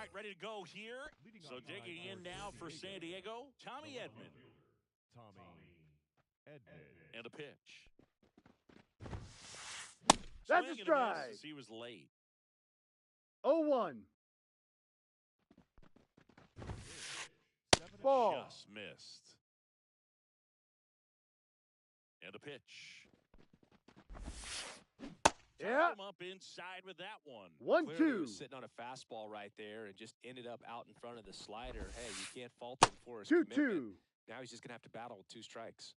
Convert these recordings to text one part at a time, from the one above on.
right, ready to go here. So digging in now for San Diego, Tommy Edman. And a pitch. That's Swing a strike. and a miss as he was late. 0-1. Ball. Just missed. And a pitch. Yeah. Him up inside with that one. 1-2. Clearly he was sitting on a fastball right there and just ended up out in front of the slider. Hey, you can't fault him for his 2-2. commitment. Now he's just going to have to battle with 2 strikes.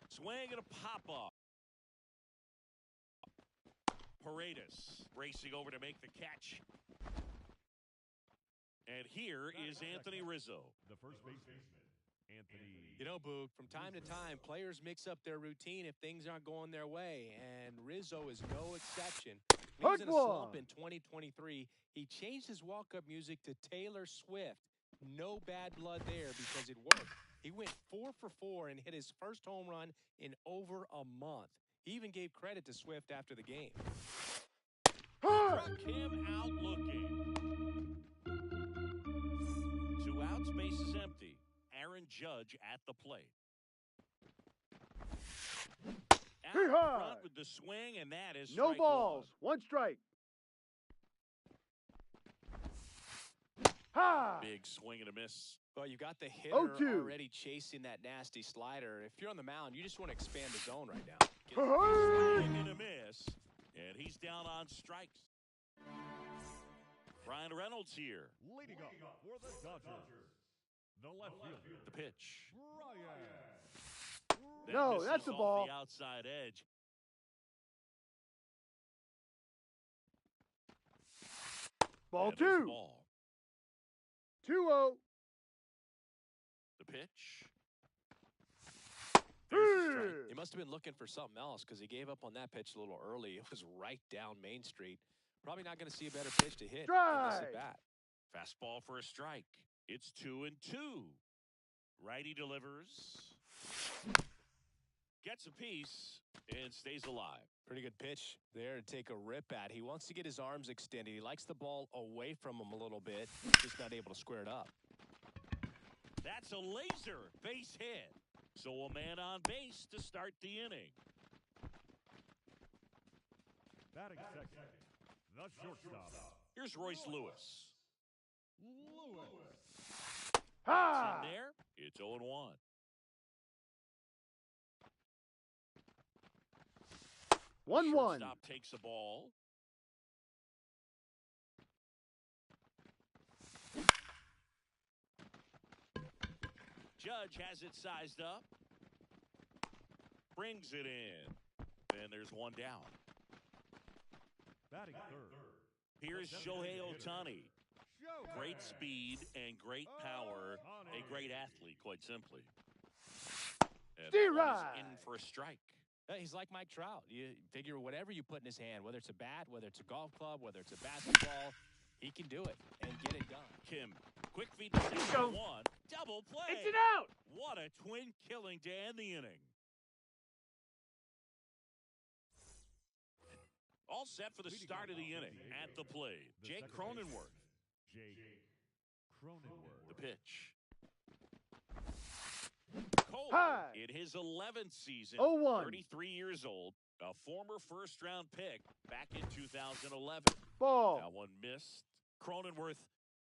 Swing and a pop-off. Paredes racing over to make the catch. And here is Anthony Rizzo. The first baseman, Anthony. You know, Boog, from time to time, players mix up their routine if things aren't going their way, and Rizzo is no exception. He was in a slump in 2023. He changed his walk-up music to Taylor Swift. No bad blood there because it worked. He went 4 for 4 and hit his first home run in over a month. He even gave credit to Swift after the game. Struck him out looking. 2 outs, bases empty. Aaron Judge at the plate. Out in front with the swing, and that is no balls. 1 strike. Ha! Big swing and a miss. Well, you got the hitter 0-2. already chasing that nasty slider. If you're on the mound, you just want to expand the zone right now. Swing and a miss, and he's down on strikes. Brian Reynolds here. Leading up for the Dodgers. The left fielder. The pitch. Brian. No, that's the off ball. The outside edge. Ball That is 2. Ball. 2-0. The pitch. He must have been looking for something else because he gave up on that pitch a little early. It was right down Main Street. Probably not going to see a better pitch to hit in this at bat. Fastball for a strike. It's 2-2. Righty delivers. Gets a piece and stays alive. Pretty good pitch there to take a rip at. He wants to get his arms extended. He likes the ball away from him a little bit. Just not able to square it up. That's a laser base hit. So a man on base to start the inning. Batting second. The shortstop. Here's Royce Lewis. Ha! In there, it's 0-1. Shortstop takes the ball. Judge has it sized up. Brings it in. And there's 1 down. Batting third. Here's Shohei Ohtani. Great speed and great power. A great athlete, quite simply. And that one is in for a strike. He's like Mike Trout. You figure whatever you put in his hand, whether it's a bat, whether it's a golf club, whether it's a basketball, he can do it and get it done. Kim, quick feed to second 1. Double play. It's an out. What a twin killing to end the inning. All set for the start of the inning. At the plate, Jake Cronenworth. The pitch. Cole, in his 11th season, 33 years old, a former first-round pick back in 2011. Ball. That one missed. Cronenworth,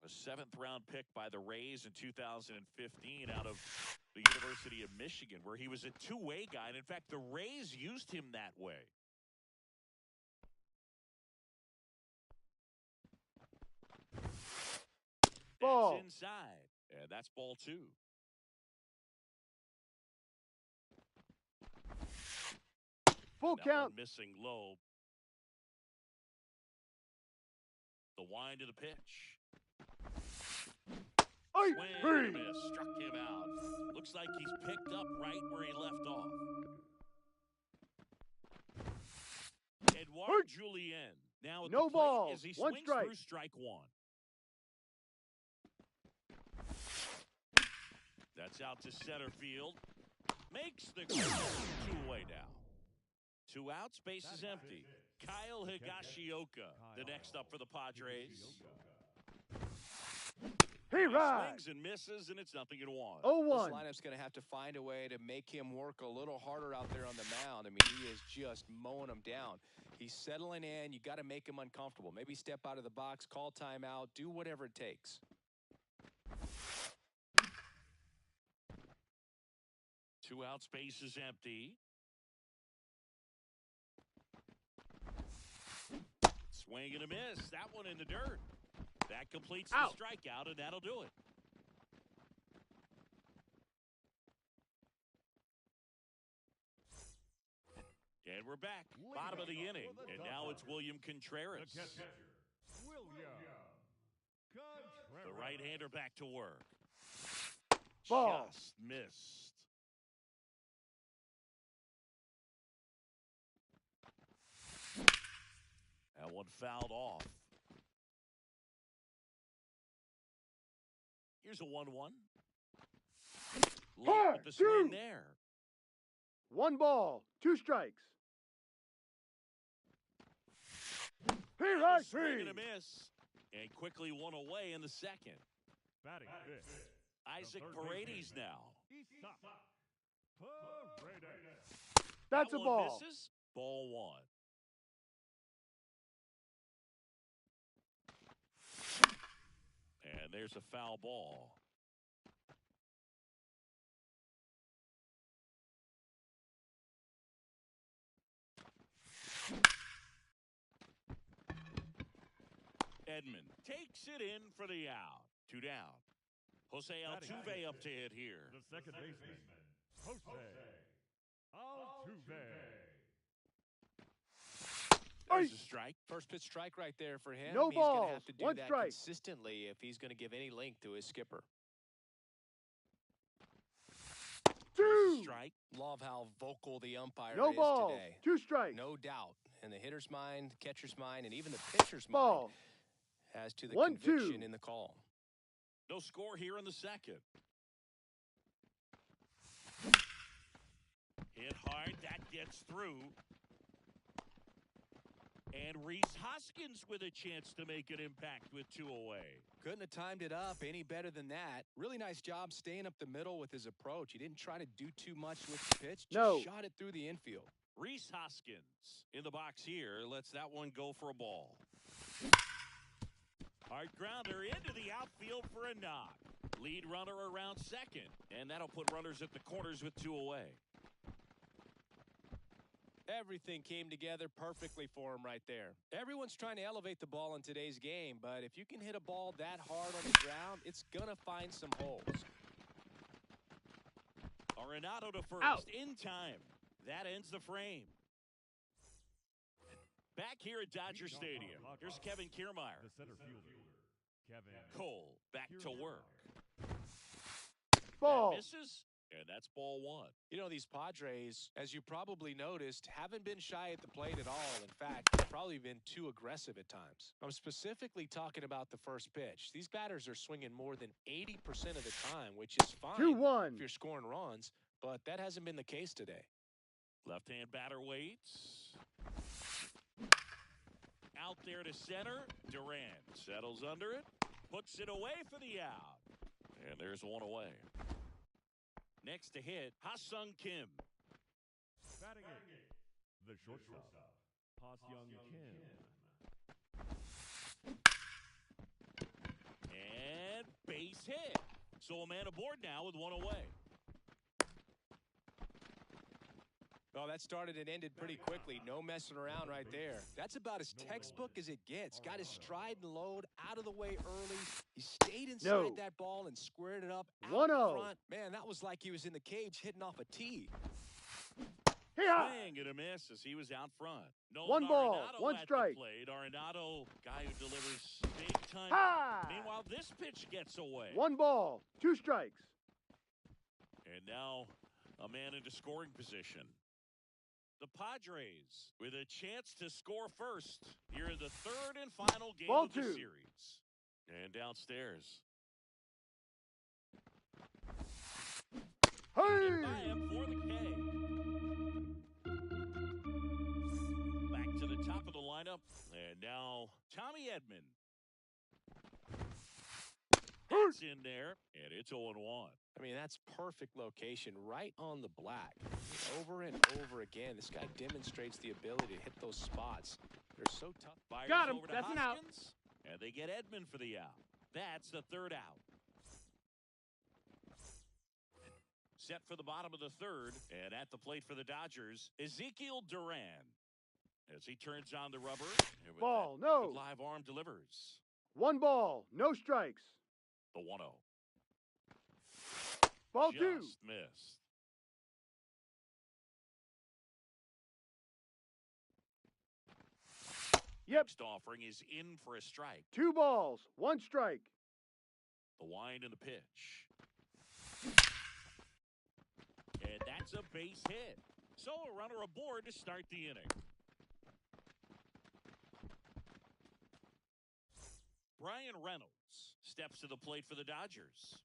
a 7th-round pick by the Rays in 2015 out of the University of Michigan, where he was a two-way guy. And, in fact, the Rays used him that way. Ball. That's inside, and that's ball 2. Full that count. One missing low. The wind to the pitch. Swing and a miss. Struck him out. Looks like he's picked up right where he left off. Edouard Julien. Now at no the plate balls. as he 1 swings strike. through strike 1. That's out to center field. Makes the catch. 2 away now. 2 outs, base is empty. Kyle Higashioka, the next up for the Padres. He rides. Swings and misses, and it's 0-1. 0-1. This lineup's going to have to find a way to make him work a little harder out there on the mound. I mean, he is just mowing them down. He's settling in. You got to make him uncomfortable. Maybe step out of the box, call timeout, do whatever it takes. 2 outs, base is empty. Swing and a miss. That one in the dirt. That completes the strikeout, and that'll do it. And we're back. Bottom of the inning. And now it's William Contreras. The catcher, William Contreras. The right-hander back to work. Ball. Just missed. That one fouled off. Here's a 1-1. Late with the swing there. 1 ball, 2 strikes. He rides. Swing and a miss. And quickly one away in the second. Batting fifth. Isaac Paredes now. That's That a one ball. misses. Ball 1. And there's a foul ball. Edman takes it in for the out. 2 down. Jose Altuve up to hit here. The second baseman, Jose Altuve. There's a strike. First pitch strike right there for him. No He's going to balls, have to do 1 that strike. consistently if he's going to give any length to his skipper. 2. Strike. Love how vocal the umpire No is balls, today. 2 strikes. No doubt. In the hitter's mind, catcher's mind, and even the pitcher's Ball. mind as to the 1-2. conviction in the call. No score here in the second. Hit hard. That gets through. And Rhys Hoskins with a chance to make an impact with 2 away. Couldn't have timed it up any better than that. Really nice job staying up the middle with his approach. He didn't try to do too much with the pitch. Just shot it through the infield. Rhys Hoskins in the box here. Lets that one go for a ball. Hard grounder into the outfield for a knock. Lead runner around second. And that'll put runners at the corners with 2 away. Everything came together perfectly for him right there. Everyone's trying to elevate the ball in today's game, but if you can hit a ball that hard on the ground, it's going to find some holes. Arenado to first. Out. In time. That ends the frame. Back here at Dodger Stadium. Here's Kevin Kiermaier. The center fielder, Kevin Cole back to work. Ball. That misses, and that's ball 1. You know, these Padres, as you probably noticed, haven't been shy at the plate at all. In fact, they've probably been too aggressive at times. I'm specifically talking about the first pitch. These batters are swinging more than 80% of the time, which is fine 2-1. if you're scoring runs, but that hasn't been the case today. Left-hand batter waits. Out there to center. Durant settles under it. Puts it away for the out. And there's 1 away. Next to hit, Ha-Sung Kim. batting eighth. The shortstop, Ha-Sung Kim. And base hit. So a man aboard now with 1 away. Well, that started and ended pretty quickly. No messing around right there. That's about as textbook as it gets. Got his stride and load out of the way early. He stayed inside that ball and squared it up out 1-0. front. Man, that was like he was in the cage hitting off a tee. Swing and a miss as he was out front. No 1 ball, Arenado 1 at the strike. plate. Arenado, guy who delivers big time. Ha! Meanwhile, this pitch gets away. 1 ball, 2 strikes. And now a man into scoring position. The Padres with a chance to score first here in the 3rd and final game Ball of the 2. series. And downstairs. Hey! By him for the K. windup. And now Tommy Edman. It's in there, and it's 0-1. I mean, that's perfect location, right on the black. Over and over again, this guy demonstrates the ability to hit those spots. They're so tough. Fires Got him. over to That's an out. Hoskins, and they get Edman for the out. That's the third out. Set for the bottom of the third, and at the plate for the Dodgers, Ezekiel Duran. As he turns on the rubber, and with Ball, that no. good live arm delivers. 1 ball, no strikes. The 1-0. Ball Just 2. missed. Yep. Next offering is in for a strike. 2 balls, 1 strike. The wind and the pitch. And that's a base hit. So a runner aboard to start the inning. Brian Reynolds steps to the plate for the Dodgers.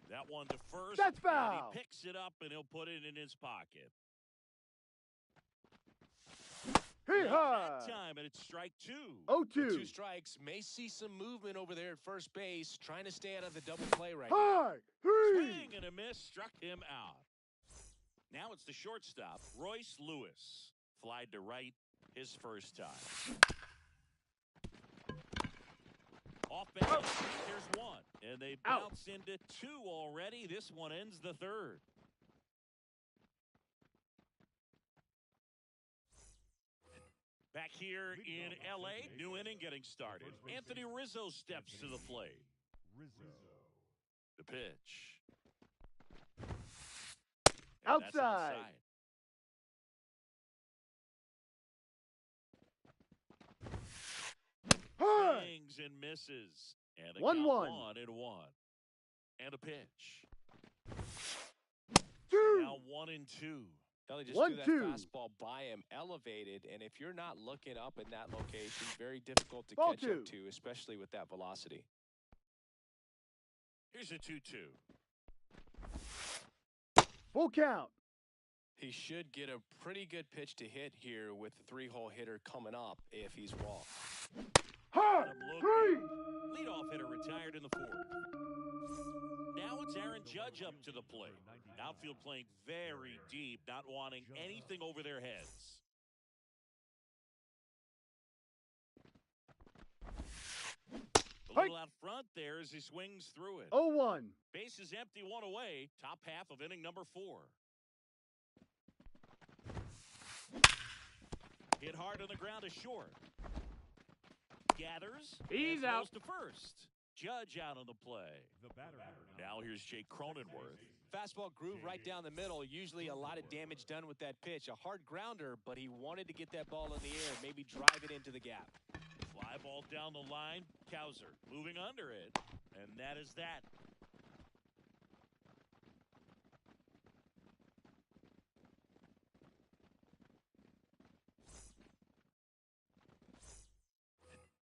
That one to first. That's and foul. he picks it up, and he'll put it in his pocket. Hee Not haw. that time, and it's strike 2. 0-2. 2 strikes. May see some movement over there at first base, trying to stay out of the double play right now. High. Hey. Swing and a miss, struck him out. Now it's the shortstop, Royce Lewis. Flied to right his first time. Off balance, there's 1. And they Out. bounce into 2 already. This one ends the third. Back here in L.A., new inning getting started. Anthony Rizzo steps to the plate. Rizzo. The pitch. And that's Outside. High. Swings and misses. And a 1-1. count 1-1. And a pitch. 2. Now 1-2. Kelly just 1-2. threw that fastball by him, elevated, and if you're not looking up in that location, very difficult to Ball catch 2. up to, especially with that velocity. Here's a 2-2. Full count. He should get a pretty good pitch to hit here with the 3-hole hitter coming up if he's walked. High. Let him look. 3. Leadoff hitter retired in the 4th. Now it's Aaron Judge up to the plate. Outfield playing very deep, not wanting anything over their heads. A little out front there as he swings through it. 0-1. Base is empty, 1 away. Top half of inning number 4. Hit hard on the ground is short. Gathers. He's and out. throws to first. Judge out on the play. The batter. Now here's Jake Cronenworth. Fastball groove right down the middle. Usually a lot of damage done with that pitch. A hard grounder, but he wanted to get that ball in the air, maybe drive it into the gap. Fly ball down the line. Kowser moving under it. And that is that.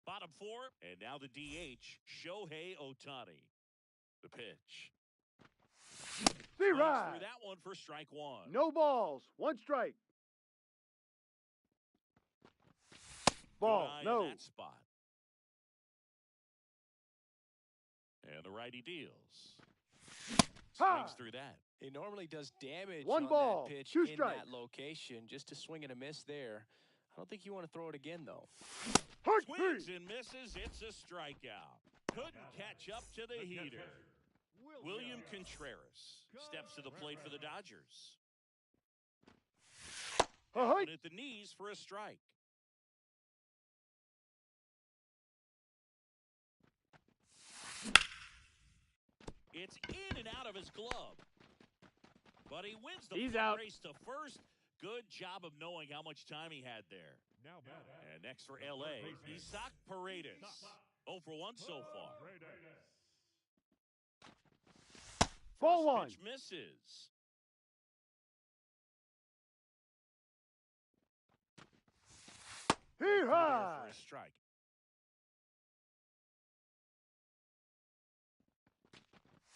Bottom 4, and now the DH, Shohei Ohtani. The pitch. See Swings right. through that one for strike 1. No balls, 1 strike. Ball, Good eye in no. that spot. And the righty deals. High. Swings through that. He normally does damage 1 on ball, that pitch 2 in strikes. that location. Just a swing and a miss there. I don't think you want to throw it again, though. Hard Swings three. and misses. It's a strikeout. Couldn't catch up to the heater. William Contreras steps to the plate for the Dodgers. Ahoy. And at the knees for a strike. It's in and out of his glove. But he wins the He's foot out. race to first. Good job of knowing how much time he had there. Now batting. And next for L.A., Isaac Paredes. 0 for 1 so far. Ball First 1. pitch misses. Here Through there high. for a strike.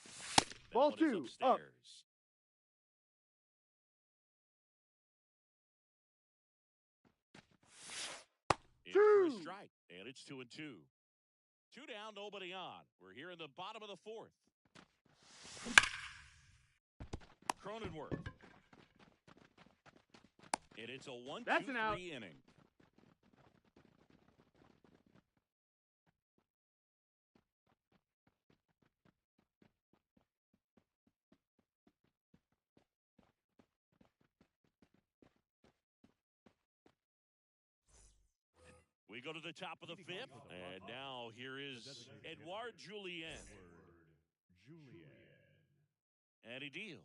That Ball one is 2, up. upstairs. strike, and it's 2-2. 2 down, nobody on. We're here in the bottom of the fourth. Cronenworth. And it's a 1-2-3 inning. We go to the top of the fifth, and now here is Edouard Julien. And he deals.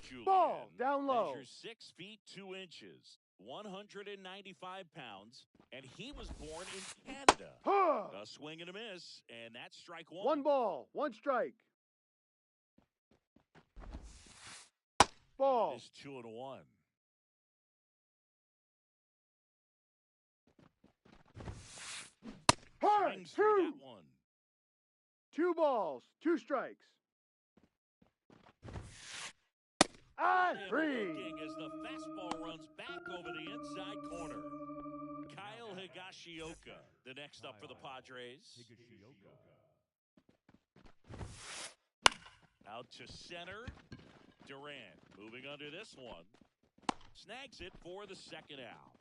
Julien Ball, down low. measures 6 feet 2 inches, 195 pounds, and he was born in Canada. A swing and a miss, and that's strike one. 1 ball, 1 strike. Ball. It is 2-1. Hard. Swings through 2. that one. 2 balls, 2 strikes. And And 3. looking as the fastball runs back over the inside corner. Kyle Higashioka, the next up for the Padres. Out to center. Durant moving under this one. Snags it for the second out.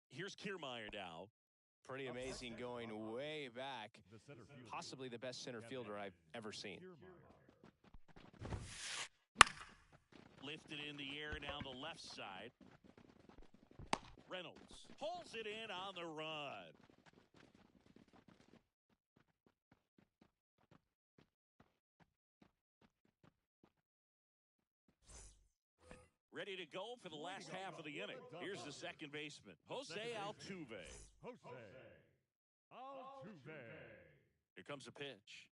Here's Kiermaier now. Pretty amazing going way back. Possibly the best center fielder I've ever seen. Lifted in the air down the left side. Reynolds pulls it in on the run. Ready to go for the last half of the inning. Here's the second baseman, Jose Altuve. Here comes a pitch.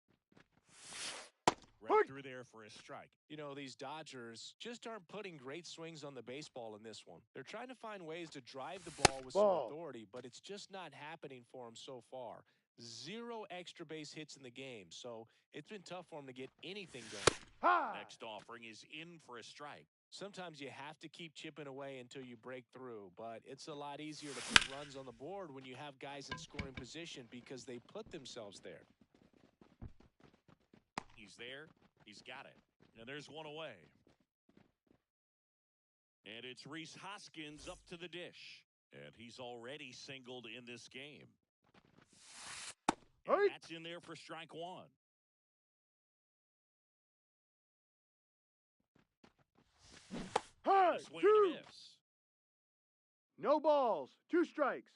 Right through there for a strike. You know, these Dodgers just aren't putting great swings on the baseball in this one. They're trying to find ways to drive the ball with some authority, but it's just not happening for them so far. 0 extra base hits in the game, so it's been tough for them to get anything going. High. Next offering is in for a strike. Sometimes you have to keep chipping away until you break through, but it's a lot easier to put runs on the board when you have guys in scoring position because they put themselves there. He's there. He's got it. And there's one away. And it's Rhys Hoskins up to the dish. And he's already singled in this game. And that's in there for strike one. Hard. Swing 2. and a miss. No balls, 2 strikes.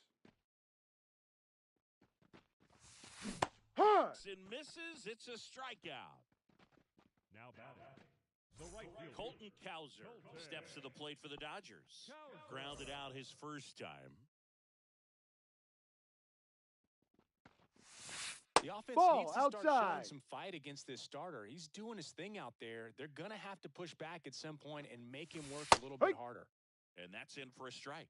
Hard. And misses. It's a strikeout. Now batting, the right fielder, Colton Cowser steps to the plate for the Dodgers. Grounded out his first time. The offense Ball needs to start showing outside. some fight against this starter. He's doing his thing out there. They're going to have to push back at some point and make him work a little bit harder. And that's in for a strike.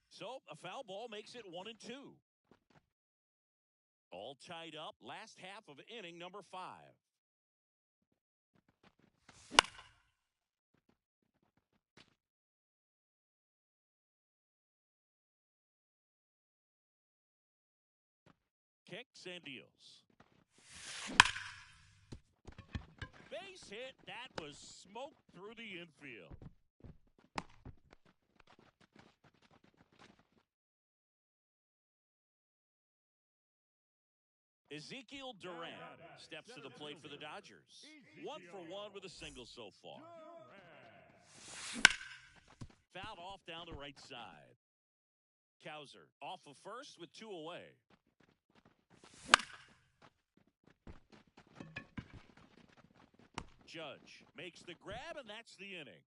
So a foul ball makes it 1-2. All tied up. Last half of inning number 5. Kicks and deals. Base hit. That was smoked through the infield. Ezekiel Durant steps to the plate for the Dodgers. 1 for 1 with a single so far. Fouled off down the right side. Cowser off of first with 2 away. Judge makes the grab, and that's the inning.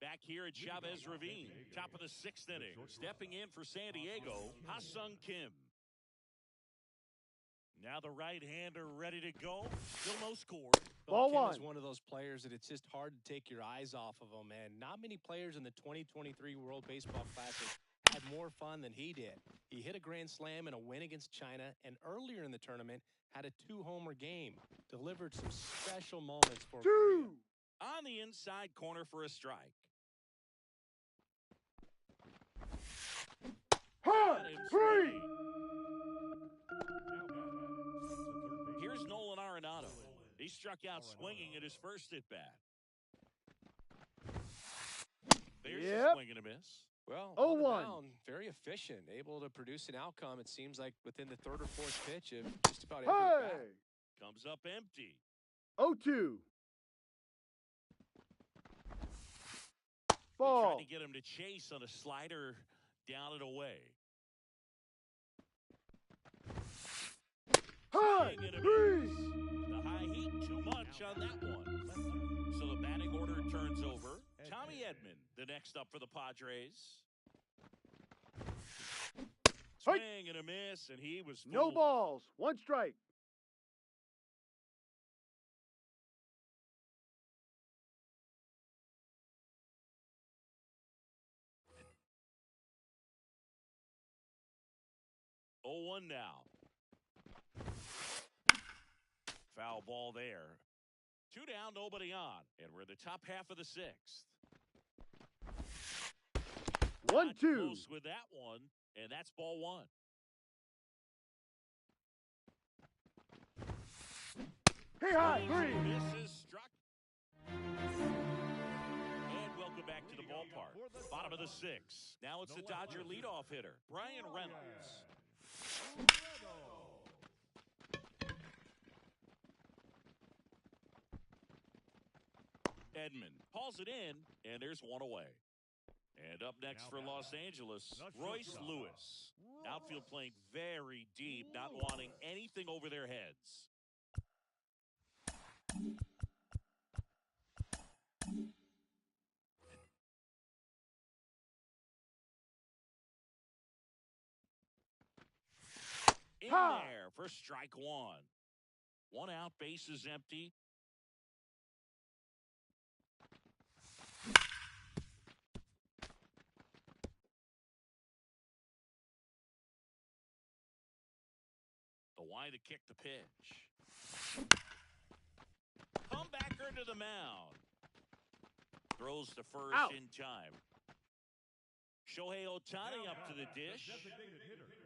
Back here at Chavez Ravine, top of the 6th inning. Stepping in for San Diego, Ha-Sung Kim. Now the right-hander ready to go. Still no score. Ball Kim one. is one of those players that it's just hard to take your eyes off of him, and not many players in the 2023 World Baseball Classic had more fun than he did. He hit a grand slam in a win against China, and earlier in the tournament had a 2-homer game. Delivered some special moments for Korea. 2. On the inside corner for a strike. Hard. Got him 3. swinging. Here's Nolan Arenado. He struck out swinging at his first at-bat. There's a swing and a miss. Well, 0-1. on the mound, very efficient, able to produce an outcome, it seems like, within the third or fourth pitch of just about every at-bat. Hey. Comes up empty. 0-2. They Ball. tried to get him to chase on a slider down and away. Hard. Swing and a 3. miss. The high heat too much on that one. So the batting order turns over. Tommy Edman, the next up for the Padres. Swing and a miss, and he was No fooled. balls. 1 strike. Oh, 0-1 now. Foul ball there. 2 down, nobody on. And we're in the top half of the 6th. 1-2. Close with that one, and that's ball 1. Hey, high. 3. Misses, struck. And welcome back to the ballpark. Bottom of the 6th. Now it's the Dodger leadoff hitter, Brian Reynolds. Edman hauls it in, and there's one away. And up next for Los Angeles, Royce Lewis. Outfield playing very deep, not wanting anything over their heads. In there for strike 1. 1 out, base is empty. The wide to kick the pitch. Comebacker to the mound. Throws to first Out. in time. Shohei Ohtani up to the dish.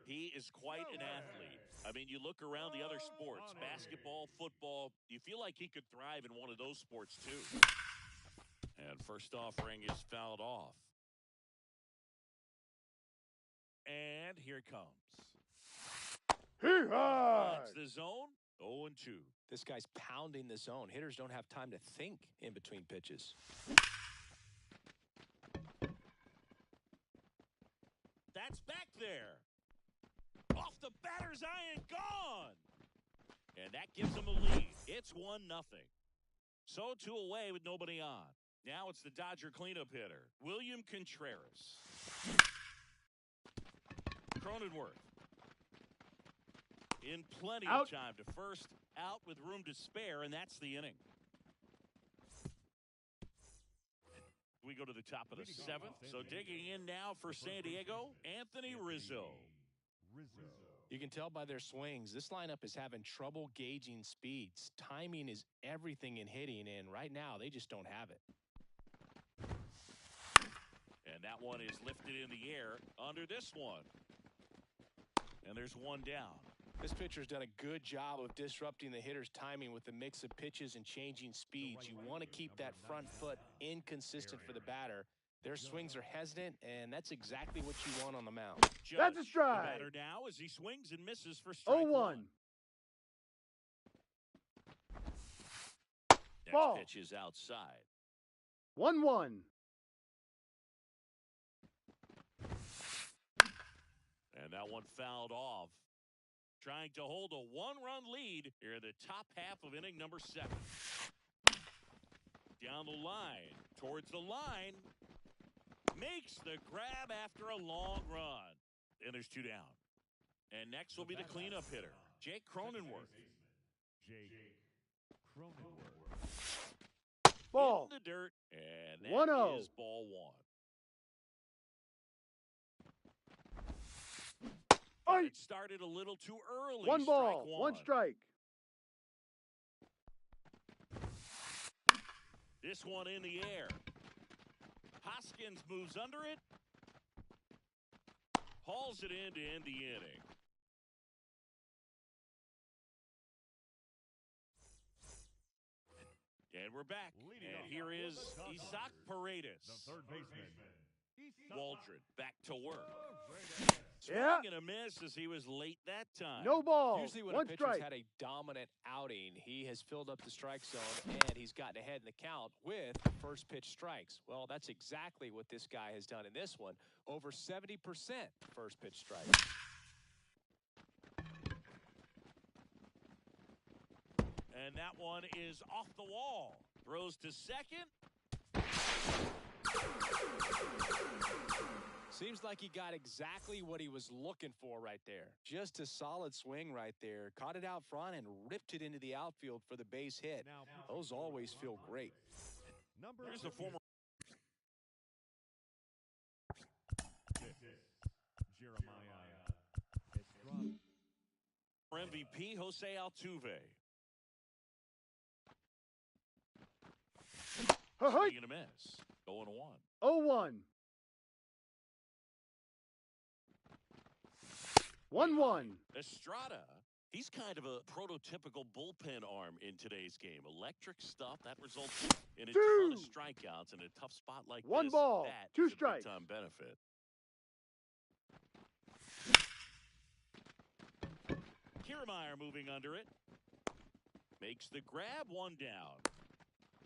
He is quite an athlete. I mean, you look around the other sports, basketball, football, you feel like he could thrive in one of those sports too. And first offering is fouled off. And here it comes. Hey, high. That's the zone. 0-2. This guy's pounding the zone. Hitters don't have time to think in between pitches. That's back there. Off the batter's eye and gone. And that gives them a lead. It's 1-0. So 2 away with nobody on. Now it's the Dodger cleanup hitter, William Contreras. Cronenworth. In plenty Out. of time to first, out with room to spare, and that's the inning. We go to the top of the 7th. So digging in now for San Diego, Anthony Rizzo. You can tell by their swings, this lineup is having trouble gauging speeds. Timing is everything in hitting, and right now they just don't have it. And that one is lifted in the air under this one. And there's 1 down. This pitcher's done a good job of disrupting the hitter's timing with a mix of pitches and changing speeds. You want to keep that front foot inconsistent for the batter. Their swings are hesitant, and that's exactly what you want on the mound. That's a strike. The batter now as he swings and misses for strike 0-1. 1. Next Ball. pitch is outside. 1-1. And that one fouled off. Trying to hold a 1-run lead here in the top half of inning number 7. Down the line, towards the line. Makes the grab after a long run. And there's 2 down. And next will be the cleanup hitter, Jake Cronenworth. Jake Cronenworth. Ball. In the dirt, and that 1-0. is ball one. Oi. It started a little too early. One ball, Strike one strike. This one in the air. Hoskins moves under it. Hauls it in to end the inning. And we're back. And here is Isaac Paredes. The third baseman. Waldron back to work. Yeah. Swing and a miss as he was late that time. No ball. Usually when One a pitcher's strike. had a dominant outing, he has filled up the strike zone and he's gotten ahead in the count with first pitch strikes. Well, that's exactly what this guy has done in this one. Over 70% first pitch strikes. And that one is off the wall. Throws to second. Seems like he got exactly what he was looking for right there. Just a solid swing right there. Caught it out front and ripped it into the outfield for the base hit. Those always feel great. Here's the former Jeremiah Estrada. MVP, Jose Altuve. Swing and a miss. 0-1. 0-1. 1-1. Estrada, he's kind of a prototypical bullpen arm in today's game. Electric stuff that results in a ton of strikeouts in a tough spot like One this. ball, That two is a strikes. big-time benefit. Kiermaier moving under it. Makes the grab, one down.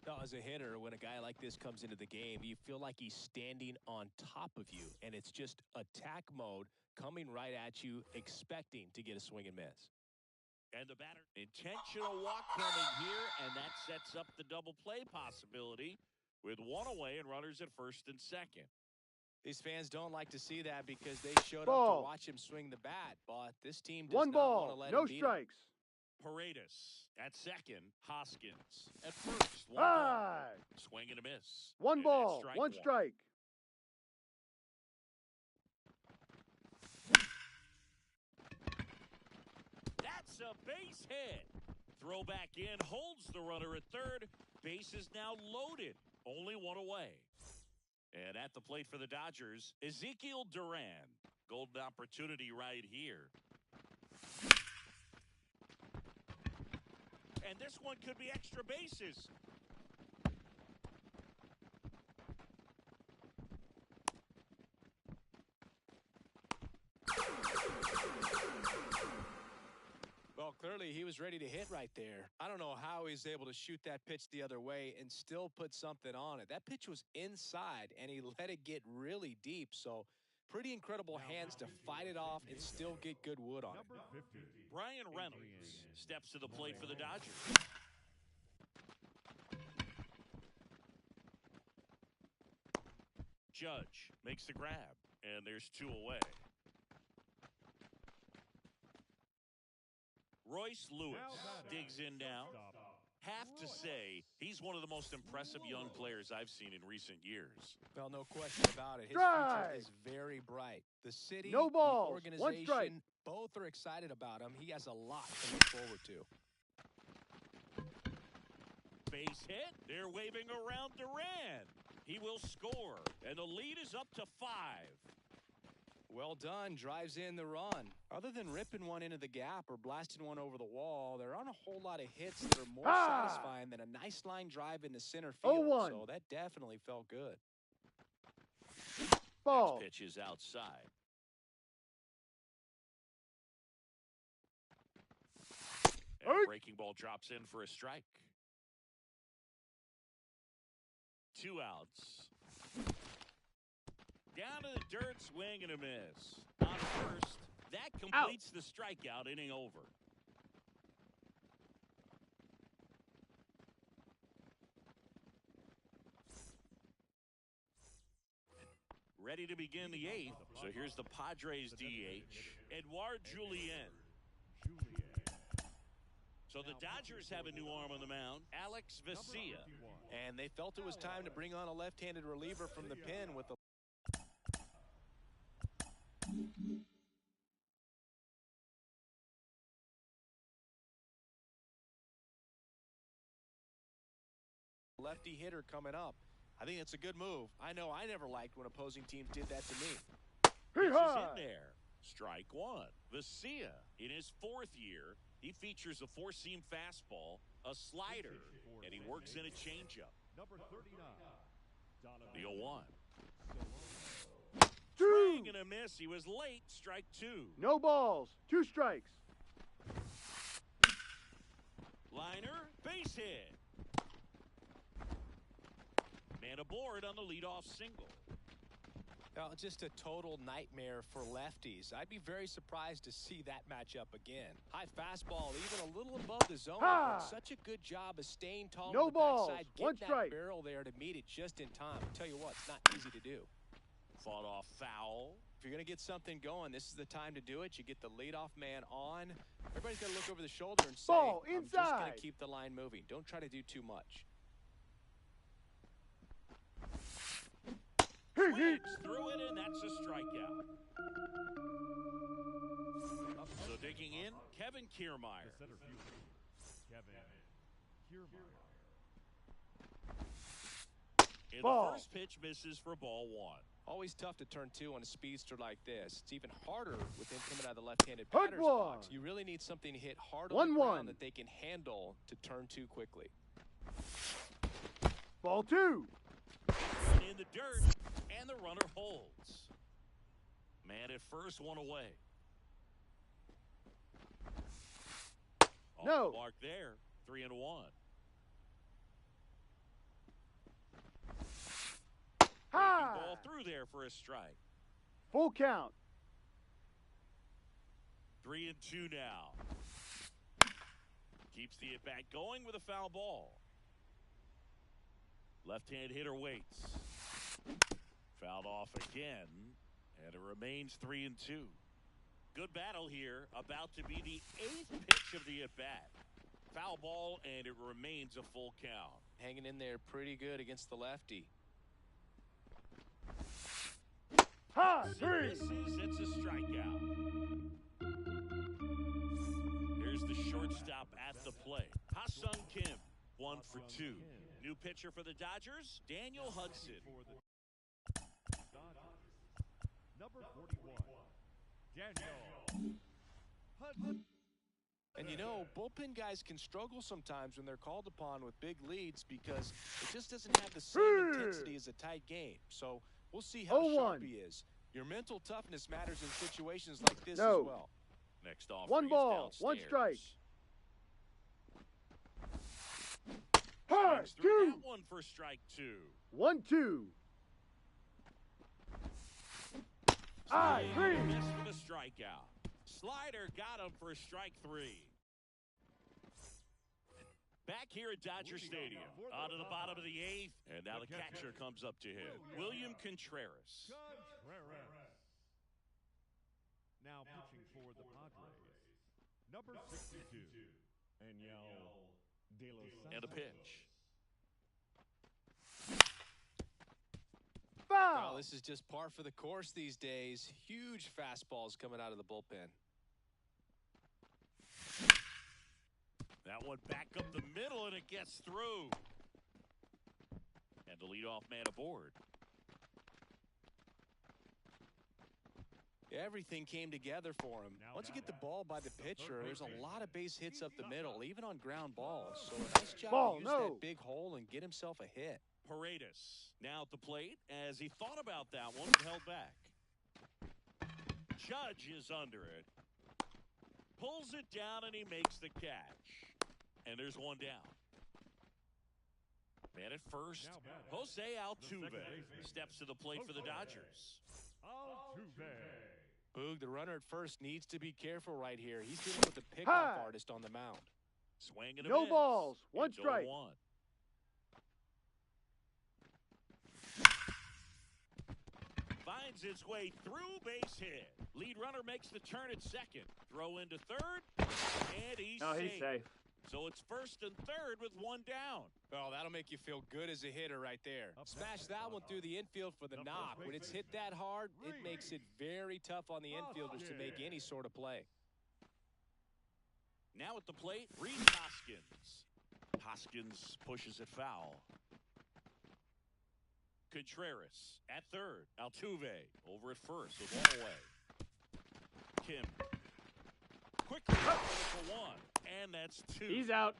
Now, as a hitter, when a guy like this comes into the game, you feel like he's standing on top of you, and it's just attack mode coming right at you, expecting to get a swing and miss. And the batter, intentional walk coming here, and that sets up the double play possibility with one away and runners at first and second. These fans don't like to see that because they showed up Ball. to watch him swing the bat, but this team does One not want to ball. let No him beat him. strikes. Paredes at second. Hoskins at first. One ball. High. Swing and a miss. One And ball. that's One strike. That's a base hit. Throw back in, holds the runner at third. Base is now loaded. Only one away. And at the plate for the Dodgers, Ezekiel Duran. Golden opportunity right here. And this one could be extra bases. Well, clearly he was ready to hit right there. I don't know how he's able to shoot that pitch the other way and still put something on it. That pitch was inside, and he let it get really deep. So pretty incredible hands to fight it off and still get good wood on it. Number 50. Brian Reynolds steps to the plate for the Dodgers. Judge makes the grab, and there's two away. Royce Lewis digs in now. Have to say, he's one of the most impressive young players I've seen in recent years. Well, no question about it. His Strike. future is very bright. The city, No balls. the One strike. organization, both are excited about him. He has a lot to look forward to. Base hit. They're waving around Duran. He will score, and the lead is up to 5. Well done. Drives in the run. Other than ripping one into the gap or blasting one over the wall, there aren't a whole lot of hits that are more satisfying than a nice line drive into center field. 0-1. So that definitely felt good. Ball. Next pitch is outside. And Hey. breaking ball drops in for a strike. 2 outs. Down to the dirt, swing and a miss. On first, that completes the strikeout, inning over. Ready to begin the 8th. So here's the Padres DH, Edouard Julien. Julien. So the Dodgers have a new arm on the mound, Alex Vesia. And they felt it was time to bring on a left-handed reliever from the pen with a lefty hitter coming up. I think it's a good move. I know I never liked when opposing teams did that to me. Pitch is in there. Strike one. Vesia, in his fourth year, he features a four-seam fastball, a slider, and he works in a changeup. Number 39. The 0-1. Two. Swing and a miss. He was late. Strike two. No balls. 2 strikes. Liner, base hit. Man aboard on the leadoff single. Now, just a total nightmare for lefties. I'd be very surprised to see that matchup again. High fastball, even a little above the zone. Ha! But such a good job of staying tall No on the balls. backside, 1 getting strike. that barrel there to meet it just in time. I'll tell you what, it's not easy to do. Fought off foul. If you're going to get something going, this is the time to do it. You get the leadoff man on. Everybody's got to look over the shoulder and say, Ball I'm just going inside. to keep the line moving. Don't try to do too much. Swings through it, and that's a strikeout. So digging in, Kevin Kiermaier. The center fielder, Kevin Kiermaier. And Ball. the first pitch misses for ball one. Always tough to turn two on a speedster like this. It's even harder with him coming out of the left-handed Hook batter's one. box. You really need something to hit hard on the 1-1. ground that they can handle to turn two quickly. Ball 2. In the dirt, and the runner holds. Man at first, one away. Off No. the mark there, 3-1. High. Ball through there for a strike. Full count. 3-2 now. Keeps the at-bat going with a foul ball. Left-hand hitter waits. Fouled off again, and it remains 3-2. Good battle here, about to be the 8th pitch of the at-bat. Foul ball, and it remains a full count. Hanging in there pretty good against the lefty. High. As it 3. misses, it's a strikeout. Here's the shortstop at the plate. Ha-Sung Kim, 1 for 2. New pitcher for the Dodgers, Daniel Hudson. For the Dodgers, number 41, Daniel Hudson. And you know, bullpen guys can struggle sometimes when they're called upon with big leads because it just doesn't have the same intensity as a tight game. So we'll see how 0-1. sharp he is. Your mental toughness matters in situations like this No. as well. Next off, 1 ball, 1 strike. High. Through 2. that one for strike 2. 1-2. High. 3. Miss for the strikeout. Slider got him for strike 3. Back here at Dodger Stadium, on to the bottom of the 8th, and now the catcher comes up to him, William Contreras. Now pitching for the Padres, number 62, Angel De Los Santos. And a pitch. Foul. Well, this is just par for the course these days. Huge fastballs coming out of the bullpen. That one back up the middle, and it gets through. And the leadoff man aboard. Everything came together for him. Once you get the ball by the pitcher, there's a lot of base hits up the middle, even on ground balls. So a nice job Ball, to use no. that big hole and get himself a hit. Paredes now at the plate as he thought about that one and held back. Judge is under it. Pulls it down, and he makes the catch. And there's one down. Man at first, Jose Altuve steps to the plate for the Dodgers. Altuve. Boog, the runner at first needs to be careful right here. He's dealing with the pickoff High. artist on the mound. Swing and a No miss. balls, 1 It's strike. 0-1. Finds its way through, base hit. Lead runner makes the turn at second. Throw into third, and he's No, safe. he's safe. So it's first and third with one down. Oh, that'll make you feel good as a hitter right there. Smash that one through the infield for the knock. When it's hit that hard, it makes it very tough on the infielders to make any sort of play. Now at the plate, Reese Hoskins. Hoskins pushes it foul. Contreras at third. Altuve over at first with one away. Kim. Quickly for one. And that's two. He's out.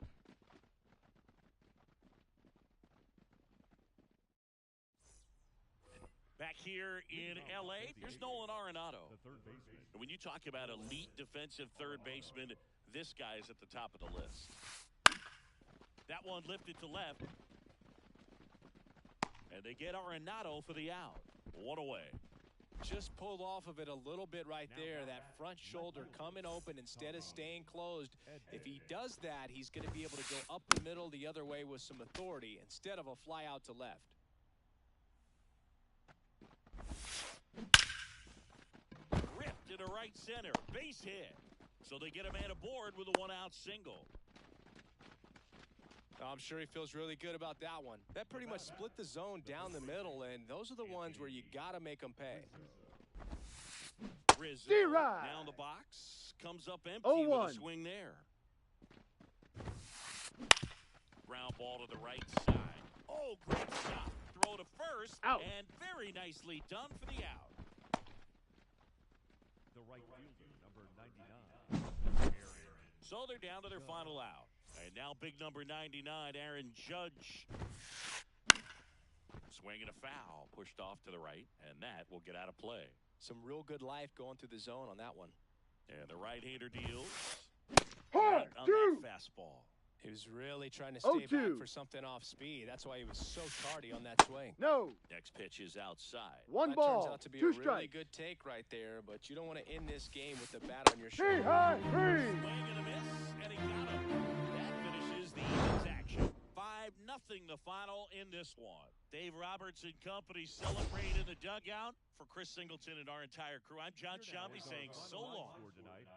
Back here in L.A., there's Nolan Arenado. The third baseman. And when you talk about elite defensive third baseman, this guy is at the top of the list. That one lifted to left. And they get Arenado for the out. One away. Just pulled off of it a little bit right there. That front shoulder coming open instead of staying closed. If he does that, he's going to be able to go up the middle the other way with some authority instead of a fly out to left. Ripped into right center. Base hit. So they get a man aboard with a one-out single. I'm sure he feels really good about that one. That pretty much split the zone down the middle, and those are the ones where you got to make them pay. Rizzo D-Rod. down the box. Comes up empty 0-1. with a swing there. Ground ball to the right side. Oh, great shot. Throw to first. Out. And very nicely done for the out. The right fielder, number 99. So they're down to their final out. And now big number 99, Aaron Judge. Swinging a foul. Pushed off to the right. And that will get out of play. Some real good life going through the zone on that one. And the right-hander deals. Hard, On two. that fastball. He was really trying to stay 0-2. back for something off speed. That's why he was so tardy on that swing. No. Next pitch is outside. One That ball. turns out to be Two a really strikes. good take right there, but you don't want to end this game with the bat on your shoulder. High, three. Swing and a miss, and he got him. That finishes the innings action. 5-0 the final in this one. Dave Roberts and company celebrate in the dugout. For Chris Singleton and our entire crew, I'm John Shelby saying so long. Tonight.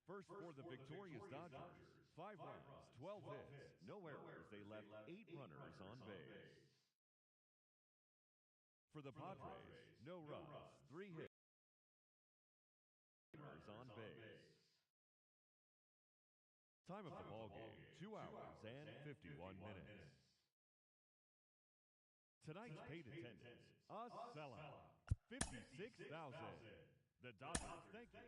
First for the victorious Dodgers. 5 runs, 12 hits, no errors. They left 8 runners on base. For the Padres, no runs, 3 hits, runners on base. Time of the ball game, 2 hours and 51 minutes. Tonight's paid attendance, a sellout, 56,000. The Dodgers thank you.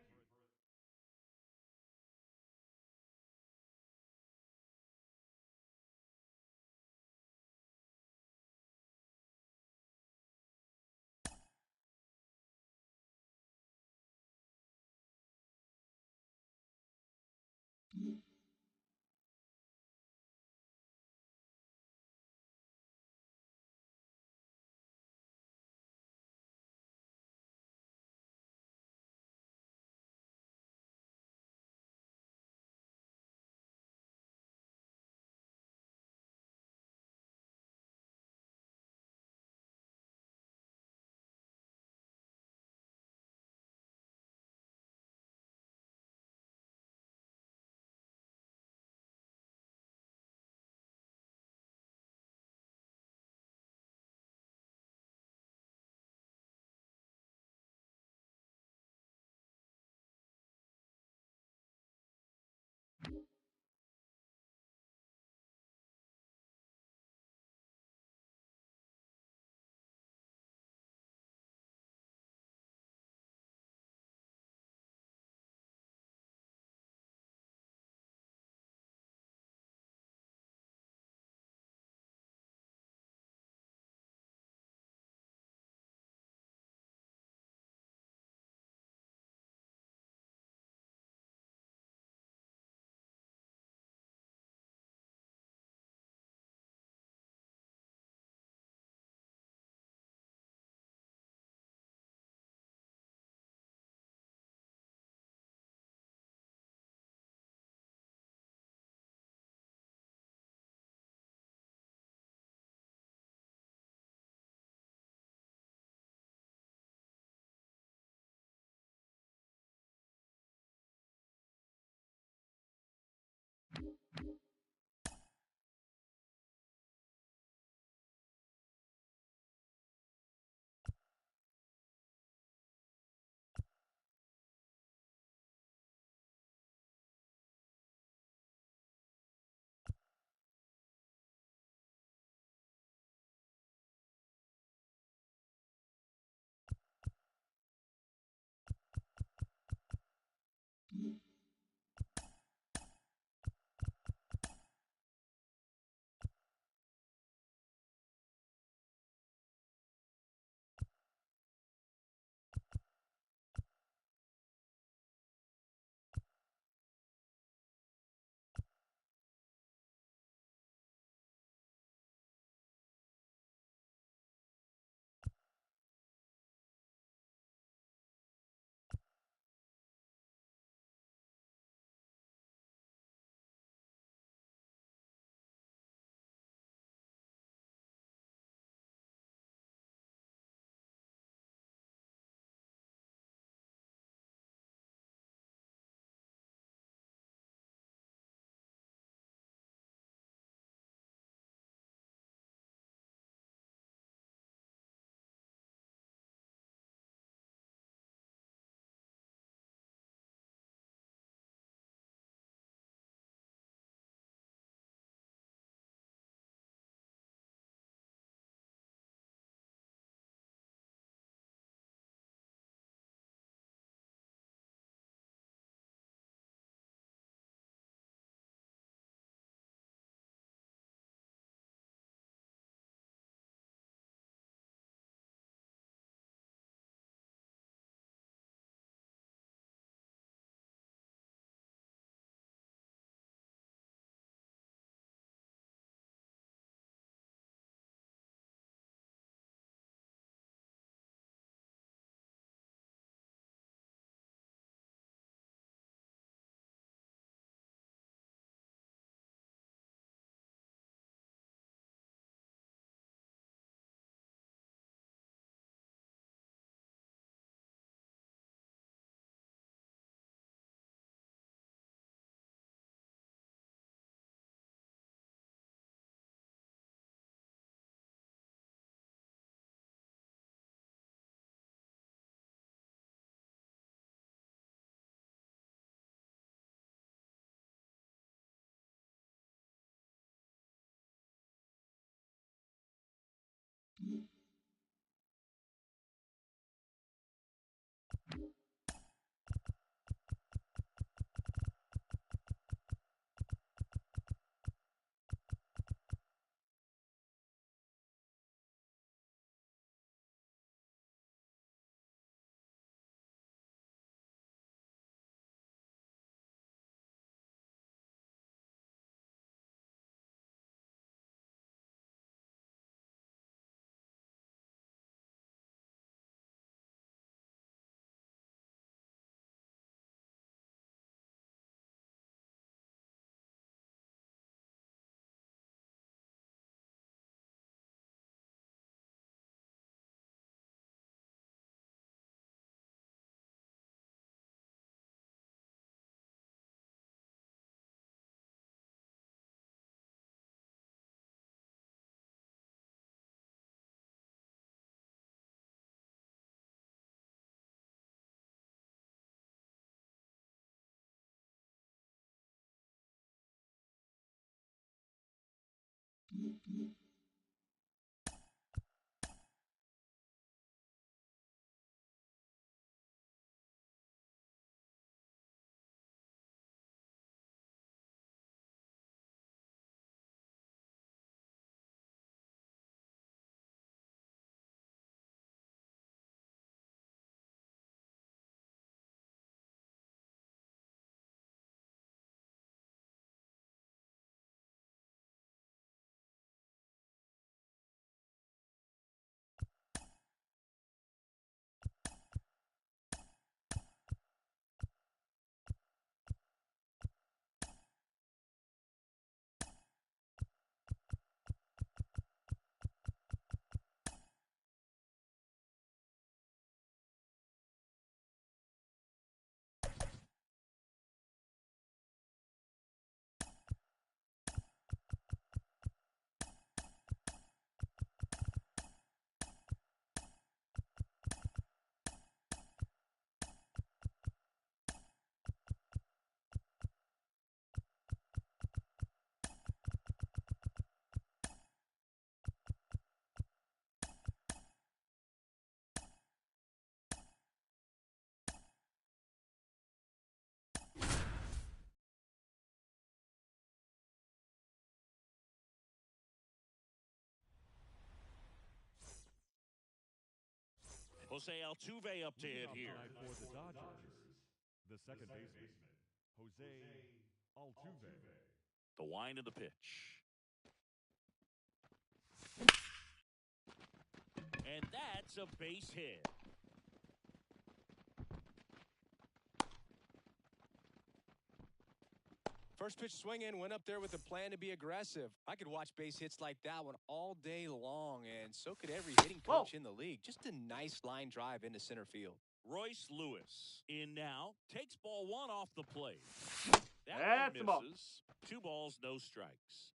Jose Altuve up to hit here. Tonight for the Dodgers, the second baseman, Jose Altuve. The wind of the pitch. And that's a base hit. First pitch swinging, went up there with a plan to be aggressive. I could watch base hits like that one all day long, and so could every hitting coach in the league. Just a nice line drive into center field. Royce Lewis in now, takes ball one off the plate. That's a That ball. one misses. 2 balls, no strikes.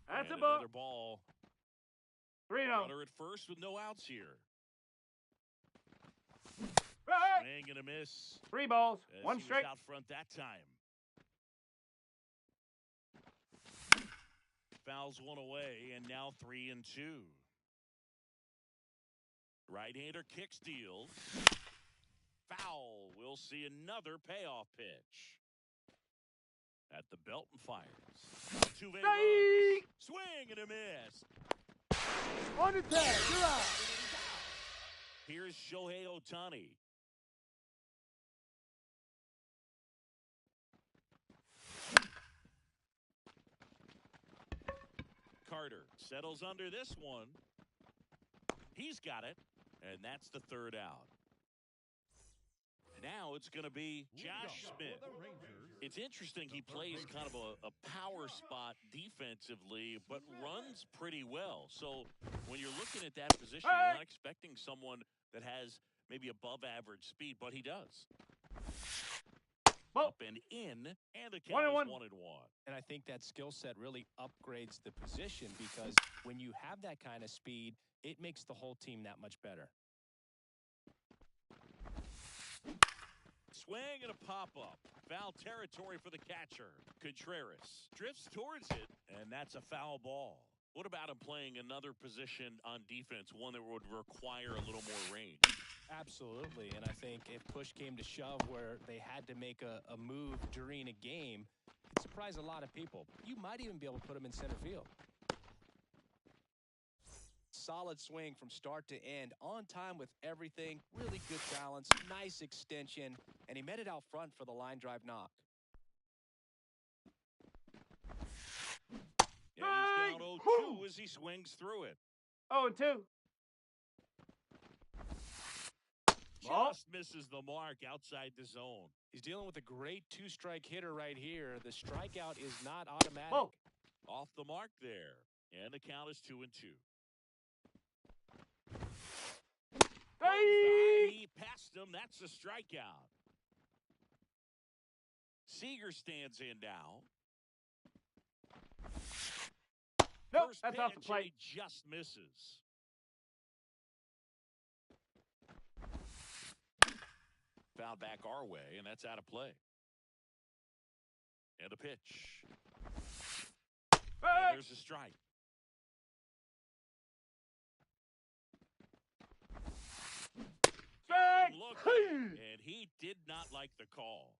That's And a ball. another ball. 3-0. Runner at first with no outs here. Right. Swing and a miss. 3 balls. As 1 he strike. was out front that time. Fouls one away, and now 3-2. Right-hander kick steals. Foul. We'll see another payoff pitch. At the belt and fires. Altuve runs. Swing and a miss. On the tag. You're out. Here's Shohei Ohtani. Carter settles under this one. He's got it, and that's the 3rd out. Now it's going to be Josh Smith. It's interesting, he plays kind of a power spot defensively, but runs pretty well. So when you're looking at that position, you're not expecting someone that has maybe above average speed, but he does. Up and in, and the count is 1-1. And I think that skill set really upgrades the position, because when you have that kind of speed, it makes the whole team that much better. Swing and a pop-up. Foul territory for the catcher. Contreras drifts towards it, and that's a foul ball. What about him playing another position on defense, one that would require a little more range? Absolutely, and I think if push came to shove where they had to make a move during a game, it surprised a lot of people. You might even be able to put him in center field. Solid swing from start to end, on time with everything, really good balance, nice extension, and he met it out front for the line drive knock. And he's down 0-2 as he swings through it. 0-2. Just misses the mark outside the zone. He's dealing with a great 2-strike hitter right here. The strikeout is not automatic. Whoa. Off the mark there. And the count is 2-2. Hey. He passed him. That's a strikeout. Seager stands in now. Nope, First that's off the pitch, plate. and he just misses. Foul back our way, and that's out of play. And a pitch. And there's a strike. Strike. And he did not like the call.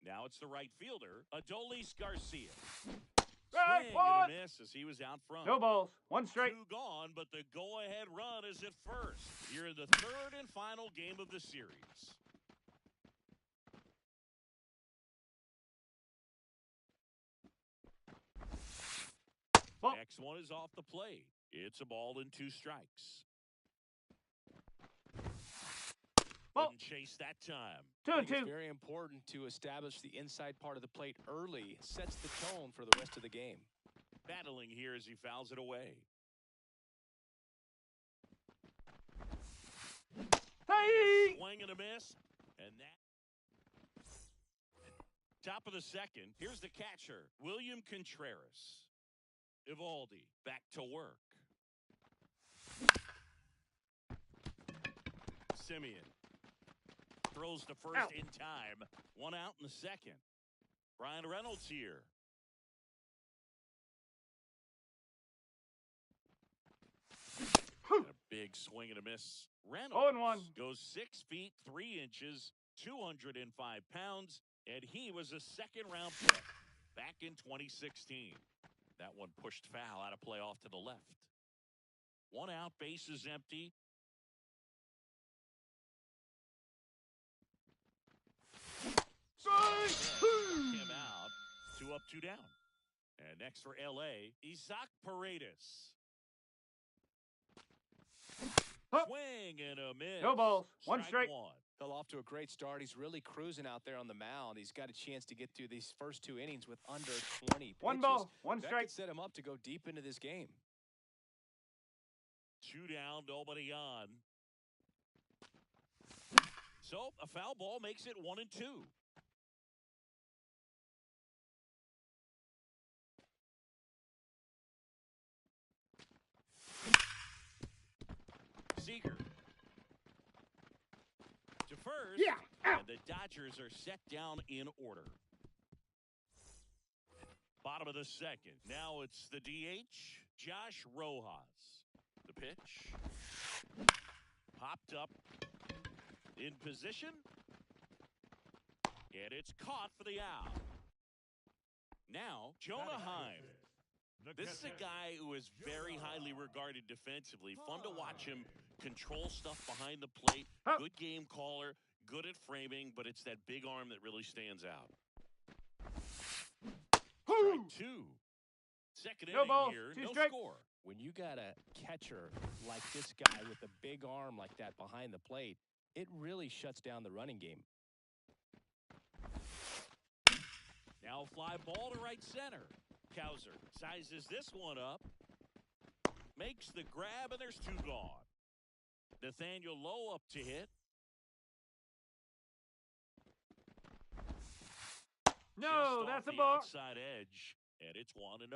Now it's the right fielder, Adolis Garcia. Strike Swing one. and a miss as he was out front. No balls. 1 strike. 2 gone, but the go-ahead run is at first. You're in the 3rd and final game of the series. Ball. Next one is off the plate. It's a ball and 2 strikes. Ball. Couldn't chase that time. 2-2. It's very important to establish the inside part of the plate early. It sets the tone for the rest of the game. Battling here as he fouls it away. Hey. Swing and a miss. And that. Top of the 2nd. Here's the catcher, William Contreras. Evaldi back to work. Simeon throws to first Out. in time. 1 out in the 2nd. Brian Reynolds here. And a big swing and a miss. Reynolds 0-1. goes 6 feet 3 inches, 205 pounds, and he was a 2nd-round pick back in 2016. That one pushed foul out of play off to the left. 1 out, bases empty. Him out. 2 up, 2 down. And next for LA, Isaac Paredes. Swing and a miss. No balls. 1 strike. 1. Well, off to a great start. He's really cruising out there on the mound. He's got a chance to get through these first 2 innings with under 20 pitches. 1 ball, 1 that strike. could set him up to go deep into this game. 2 down, nobody on. So a foul ball makes it 1 and 2. Seager to first. Yeah, out. And the Dodgers are set down in order. Bottom of the 2nd. Now it's the DH, Josh Rojas. The pitch. Popped up in position. And it's caught for the out. Now, Jonah Heim. This is a guy who is very highly regarded defensively. Fun to watch him control stuff behind the plate. Good game caller, good at framing, but it's that big arm that really stands out. Strike 2. Second No inning ball, here, 2 no strikes. score. When you got a catcher like this guy with a big arm like that behind the plate, it really shuts down the running game. Now fly ball to right center. Cowser sizes this one up. Makes the grab, and there's 2 gone. Nathaniel Lowe up to hit. No, Just that's off a the ball. outside edge, and it's 1-0.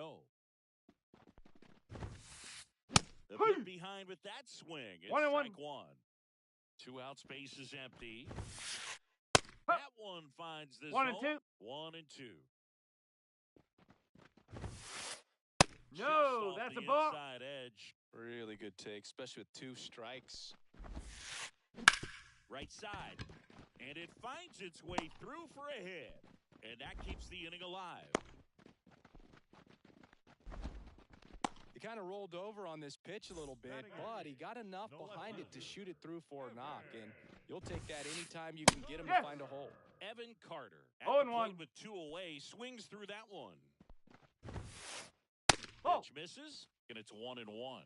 The bit behind with that swing. It's 1-1. strike 1. 2 outs, base is empty. That one finds the 1 zone. and 2. 1 and 2. No, Just off that's the a ball. inside edge. Really good take, especially with 2 strikes. Right side. And it finds its way through for a hit. And that keeps the inning alive. He kind of rolled over on this pitch a little bit, but he got enough behind it to shoot it through for a knock. And you'll take that anytime you can get him to find a hole. Evan Carter at 0 the and 1. plate with 2 away, swings through that one. Oh. Pitch misses, and it's 1 and 1.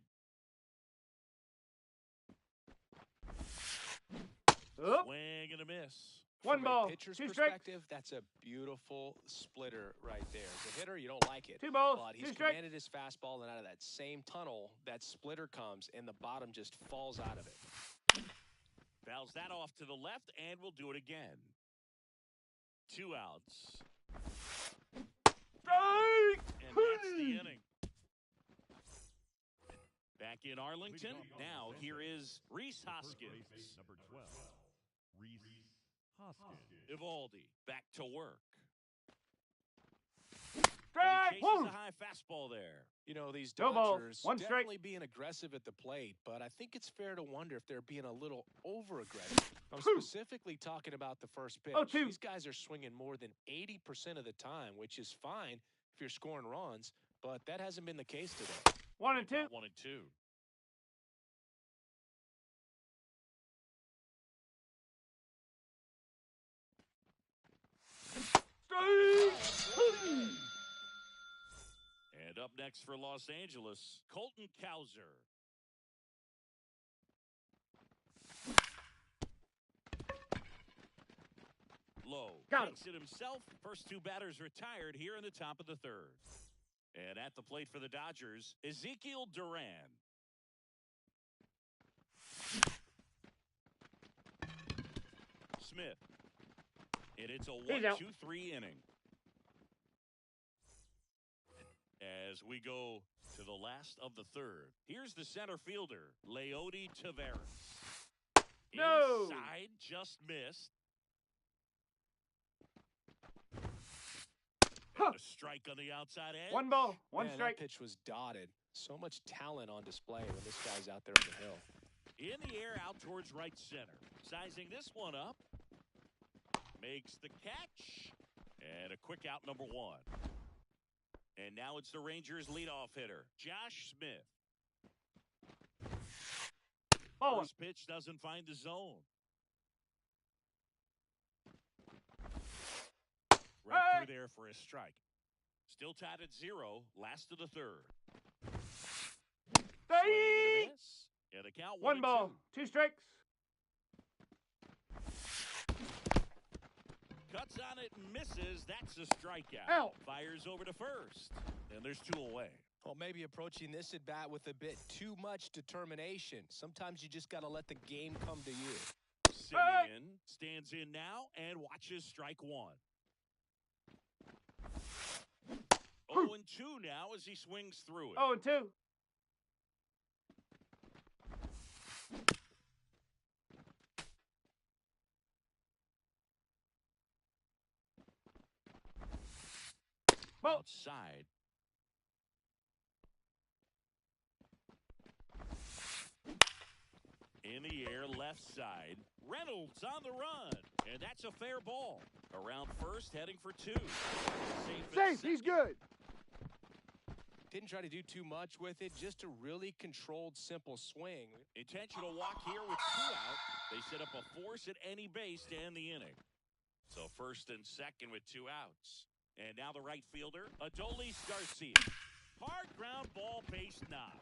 Up. Swing and a miss. 1 From ball, a pitcher's 2 strikes. perspective, that's a beautiful splitter right there. As a hitter, you don't like it. 2 balls, But 2 he's strikes. commanded his fastball, and out of that same tunnel, that splitter comes, and the bottom just falls out of it. Fouls that off to the left, and we'll do it again. 2 outs. Strike. And that's the inning. Back in Arlington. Now here is Reese Hoskins. Number 12, Reese Hoskins. Evaldi back to work. Strike. Chases Woo. a high fastball there. You know, these No balls, Dodgers 1 strike. definitely being aggressive at the plate, but I think it's fair to wonder if they're being a little over-aggressive. I'm specifically talking about the first pitch. 0-2. These guys are swinging more than 80% of the time, which is fine if you're scoring runs, but that hasn't been the case today. 1 and 2. 1 and 2. Strike. And up next for Los Angeles, Colton Cowser. Low Got takes it himself. First 2 batters retired here in the top of the 3rd. And at the plate for the Dodgers, Ezekiel Duran. Smith. And it's a He's out. 1-2-3 inning. As we go to the last of the 3rd. Here's the center fielder, Leody Taveras. No. Inside, just missed. Huh. A strike on the outside edge. 1 ball, 1 Man, strike. that pitch was dotted. So much talent on display when this guy's out there on the hill. In the air, out towards right center. Sizing this one up. Makes the catch. And a quick out, number 1. And now it's the Rangers' leadoff hitter, Josh Smith. Ball one. First pitch doesn't find the zone. Right Hey! through there for a strike. Still tied at 0, last of the third. Swing and a miss. And the count 1 ball, 2 strikes. Cuts on it and misses. That's a strikeout. Out. Fires over to first. And there's 2 away. Well, maybe approaching this at bat with a bit too much determination. Sometimes you just got to let the game come to you. Simeon stands in now and watches strike 1. 0-2 now as he swings through it. 0-2. Ball. Outside. In the air, left side. Reynolds on the run. And that's a fair ball. Around first, heading for 2. Safe, he's good. Didn't try to do too much with it, just a really controlled, simple swing. Intentional walk here with 2 out. They set up a force at any base to end the inning. So first and second with 2 outs. And now the right fielder, Adolis Garcia. Hard ground ball base knock.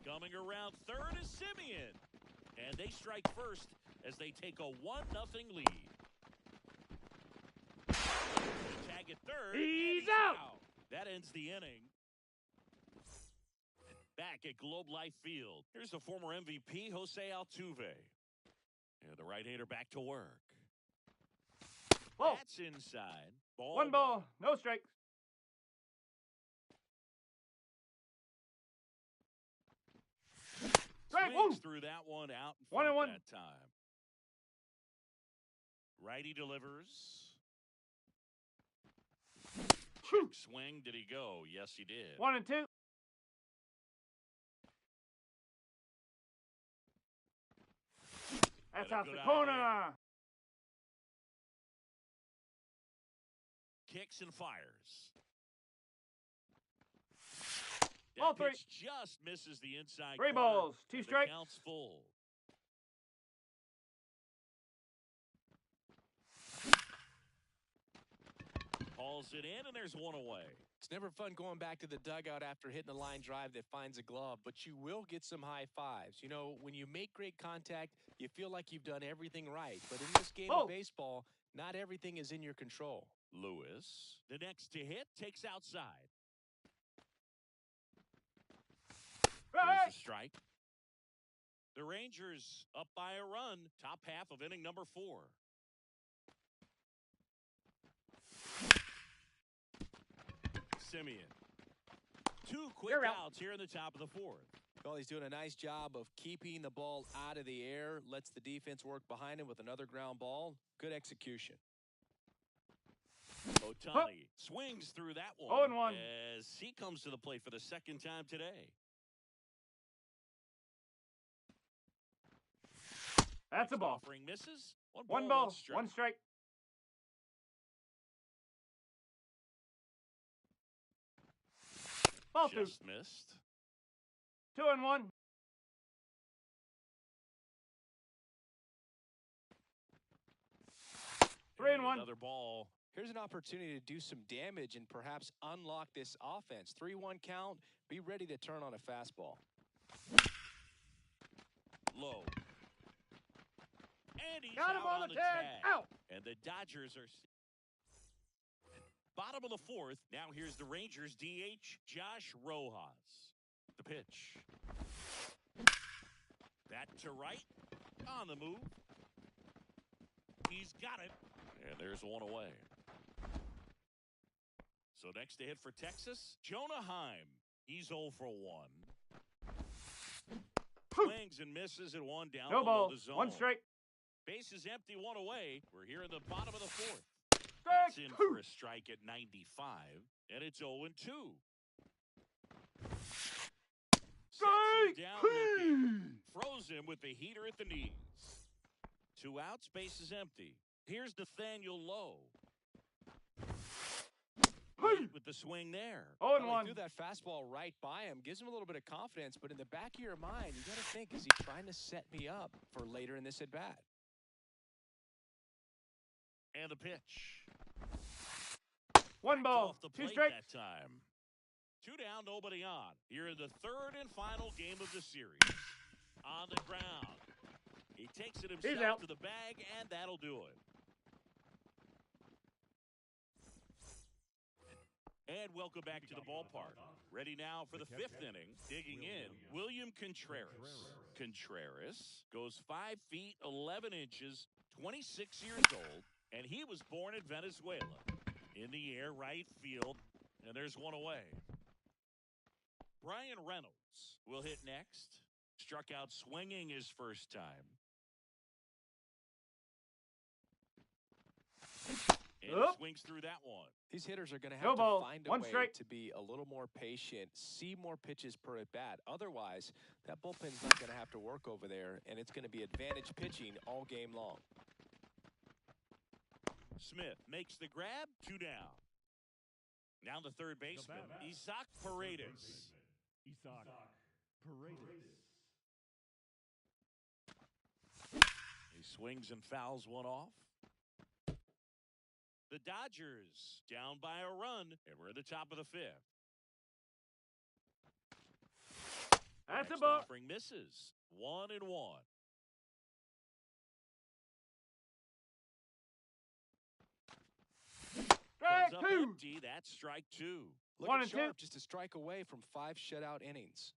Coming around third is Simeon. And they strike first as they take a 1-0 lead. Tag at third. He's out. That ends the inning. Back at Globe Life Field. Here's the former MVP, Jose Altuve. And the right-hander back to work. Ball. That's inside. Ball 1 ball, no strikes. Strike. Swings through that one out in front 1-1. that time. Righty delivers. Check swing. Did he go? Yes, he did. 1-2. That's Got a off good the eye corner. Kicks and fires. Ball That 3. pitch just misses the inside 3 corner. balls, 2 The strikes. count's full. Hauls it in, and there's 1 away. It's never fun going back to the dugout after hitting a line drive that finds a glove, but you will get some high fives. You know, when you make great contact, you feel like you've done everything right. But in this game of baseball, not everything is in your control. Lewis, the next to hit, takes outside. There's a strike. The Rangers up by a run, top half of inning number 4. Simeon. 2 quick outs here in the top of the 4th. Well, he's doing a nice job of keeping the ball out of the air, lets the defense work behind him with another ground ball. Good execution. Otani swings through that one 0-1. as he comes to the plate for the second time today. That's a ball. Offering misses. 1 ball, 1 strike. Ball 2. Just missed. 2-1. And 3-1. another ball. Here's an opportunity to do some damage and perhaps unlock this offense. 3-1 count. Be ready to turn on a fastball. Low. And he's Got him out on the tag. Out. And the Dodgers are bottom of the 4th. Now here's the Rangers DH, Josh Rojas. The pitch. That to right. On the move. He's got it. And there's 1 away. So next to hit for Texas, Jonah Heim. He's 0 for 1. Swings and misses at 1 down No below ball, the zone. 1 strike. Base is empty, 1 away. We're here in the bottom of the 4th. Strike That's in 2. for a strike at 95, and it's 0-2. Strike Down 3. looking. Froze him with the heater at the knees. 2 outs, base is empty. Here's Nathaniel Lowe. Late with the swing there. 0-1. Threw that fastball right by him. Gives him a little bit of confidence, but in the back of your mind, you got to think, is he trying to set me up for later in this at-bat? And the pitch. One ball, Off the 2 plate strikes. that time. 2 down, nobody on. Here in the 3rd and final game of the series. On the ground. He takes it himself to the bag, and that'll do it. And welcome back to the ballpark. Ready now for the 5th inning. Digging in, William Contreras. Contreras goes 5 feet 11 inches, 26 years old, and he was born in Venezuela. In the air, right field, and there's one away. Brian Reynolds will hit next. Struck out swinging his first time. And he swings through that one. These hitters are going to have to find a way to be a little more patient, see more pitches per at-bat. Otherwise, that bullpen's not going to have to work over there, and it's going to be advantage pitching all game long. Smith makes the grab, 2 down. Now the third baseman, Isaac Paredes. Isaac Paredes. He swings and fouls one off. The Dodgers down by a run, and we're at the top of the 5th. That's Next a ball. offering misses. 1-1. Strike Comes up 2. empty. That's strike 2. Looking sharp, just a strike away from 5 shutout innings.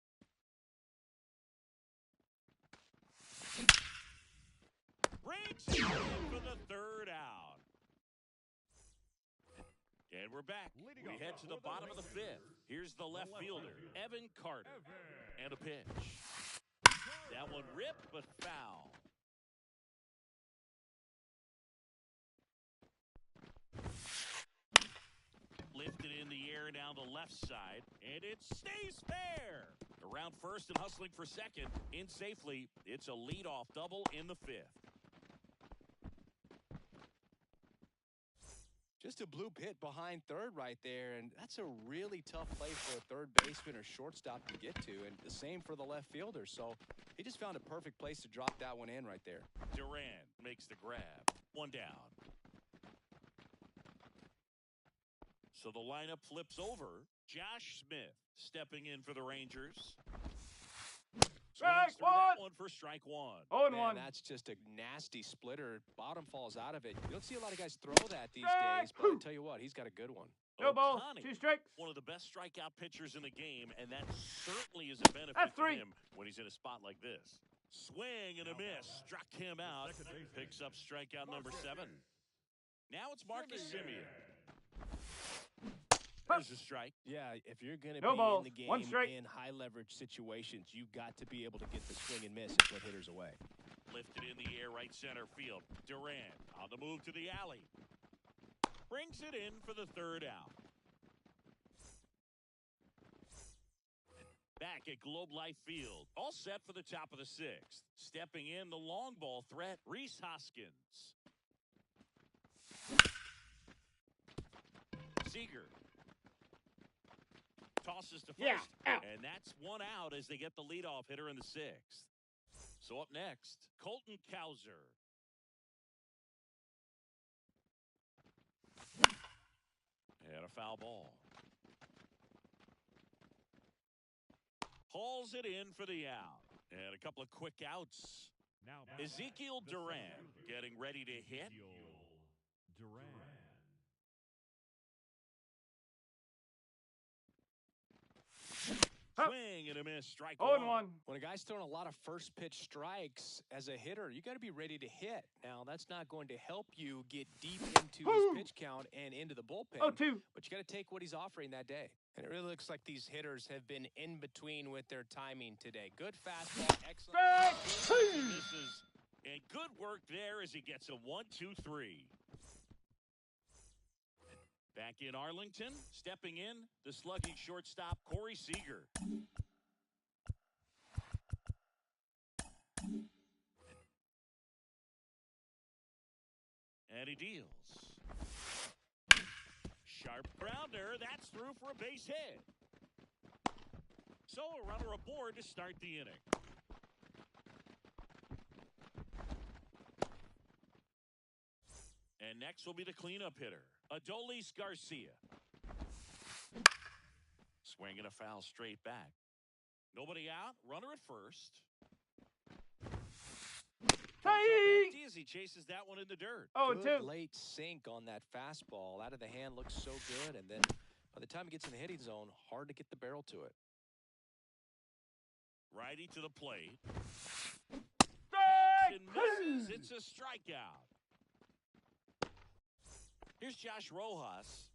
Brings it in for the 3rd out. And we're back. We head to the bottom of the 5th. Here's the left fielder, Evan Carter. And a pitch. That one ripped, but foul. Lifted in the air down the left side, and it stays fair. Around first and hustling for second. In safely, it's a leadoff double in the 5th. Just a bloop hit behind third right there, and that's a really tough play for a third baseman or shortstop to get to, and the same for the left fielder. So he just found a perfect place to drop that one in right there. Duran makes the grab. 1 down. So the lineup flips over. Josh Smith stepping in for the Rangers. Strike Swings through that 1. one for strike 1. 0-1. Man, that's just a nasty splitter. Bottom falls out of it. You don't see a lot of guys throw that these days, but I tell you what, he's got a good one. No ball, Ohtani, 2 strikes. one of the best strikeout pitchers in the game, and that certainly is a benefit That's to 3. him when he's in a spot like this. Swing and a miss. Struck him out. Picks up strikeout number 7. Now it's Marcus Semien. There's a strike. Yeah, if you're going to No be balls, in the 1 game strike. in high-leverage situations, you've got to be able to get the swing and miss and put hitters away. Lifted in the air, right center field. Duran on the move to the alley. Brings it in for the 3rd out. Back at Globe Life Field. All set for the top of the 6th. Stepping in, the long ball threat, Rhys Hoskins. Seager tosses to first, and that's 1 out as they get the leadoff hitter in the 6th. So up next, Colton Cowser. And a foul ball. Hauls it in for the out. And a couple of quick outs. Now Ezekiel Duran getting ready to hit. Duran. Swing and a miss. Strike 0-1. When a guy's throwing a lot of first pitch strikes as a hitter, you got to be ready to hit. Now, that's not going to help you get deep into his pitch count and into the bullpen. 0-2. But you got to take what he's offering that day. And it really looks like these hitters have been in between with their timing today. Good fastball, excellent. Strike 2. Misses. And good work there as he gets a 1-2-3. Back in Arlington, stepping in, the slugging shortstop, Corey Seager. And he deals. Sharp grounder. That's through for a base hit. So a runner aboard to start the inning. And next will be the cleanup hitter, Adolis Garcia. Swinging a foul straight back. Nobody out. Runner at first. Comes up empty as he chases that one in the dirt. Good late sink on that fastball. Out of the hand looks so good, and then by the time it gets in the hitting zone, hard to get the barrel to it. Righty to the plate. Strike! And misses. It's a strikeout. Here's Josh Rojas.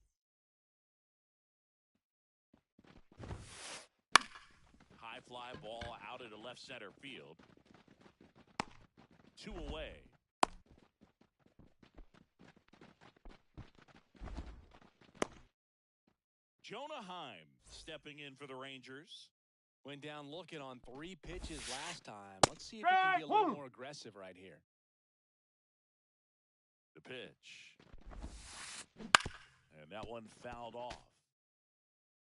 High fly ball out into left center field. 2 away. Jonah Heim stepping in for the Rangers. Went down looking on 3 pitches last time. Let's see if he can be a little more aggressive right here. The pitch. And that one fouled off.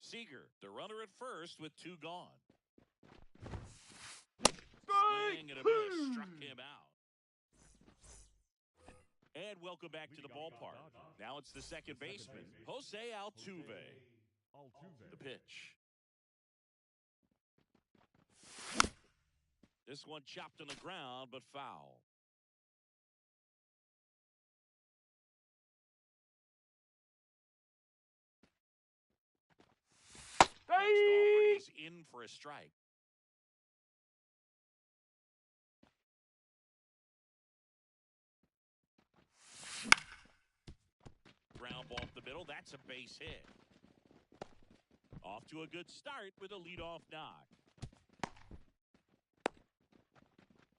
Seager, the runner at first with 2 gone. Swing and a miss, struck him out. And welcome back to the ballpark. Now it's the second baseman, Jose Altuve. The pitch. This one chopped on the ground, but foul. Next offering is in for a strike. Ground ball up the middle. That's a base hit. Off to a good start with a leadoff knock.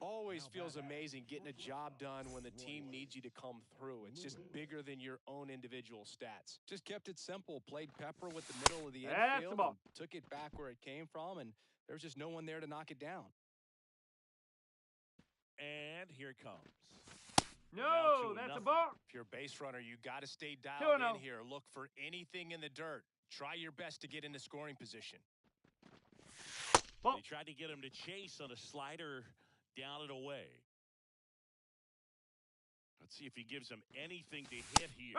Always feels amazing getting a job done when the team needs you to come through. It's just bigger than your own individual stats. Just kept it simple. Played pepper with the middle of the infield. And took it back where it came from, and there's just no one there to knock it down. And here it comes. No, that's a ball. If you're a base runner, you got to stay dialed in here. Look for anything in the dirt. Try your best to get into scoring position. They tried to get him to chase on a slider down and away. Let's see if he gives him anything to hit here.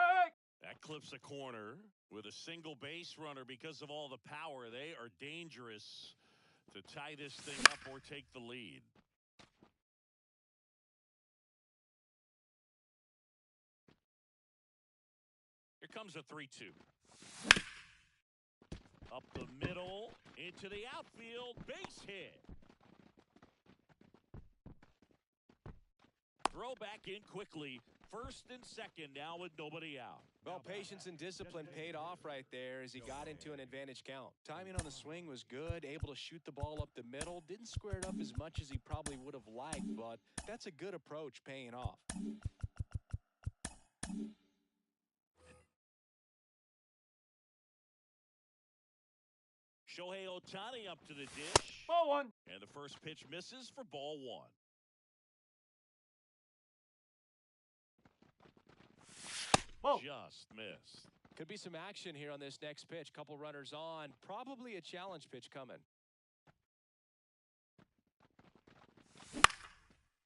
That clips a corner with a single base runner. Because of all the power, they are dangerous to tie this thing up or take the lead. Here comes a 3-2. Up the middle, into the outfield, base hit. Throw back in quickly. First and second now with nobody out. Well, patience and discipline paid off right there as he got into an advantage count. Timing on the swing was good, able to shoot the ball up the middle. Didn't square it up as much as he probably would have liked, but that's a good approach paying off. Shohei Ohtani up to the dish. Ball 1. And the first pitch misses for ball 1. Whoa. Just missed. Could be some action here on this next pitch. Couple runners on. Probably a challenge pitch coming.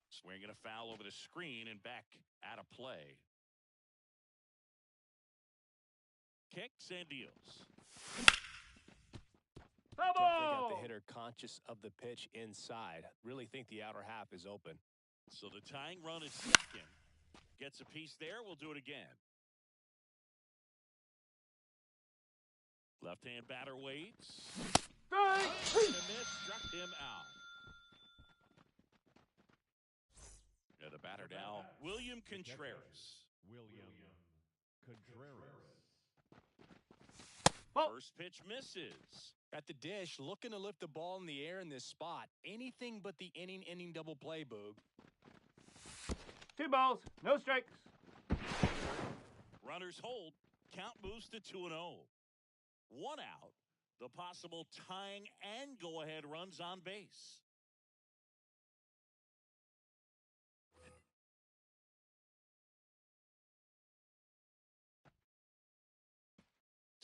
Swinging a foul over the screen and back out of play. Kicks and deals. Definitely got the hitter conscious of the pitch inside. Really think the outer half is open. So the tying run is second. Gets a piece there. We'll do it again. Left-hand batter waits. And a miss struck him out. Yeah, the batter now, William Contreras. First pitch misses. At the dish, looking to lift the ball in the air in this spot. Anything but the inning double play, Boog. 2 balls, no strikes. Runners hold. Count moves to 2-0. 1 out. The possible tying and go-ahead runs on base.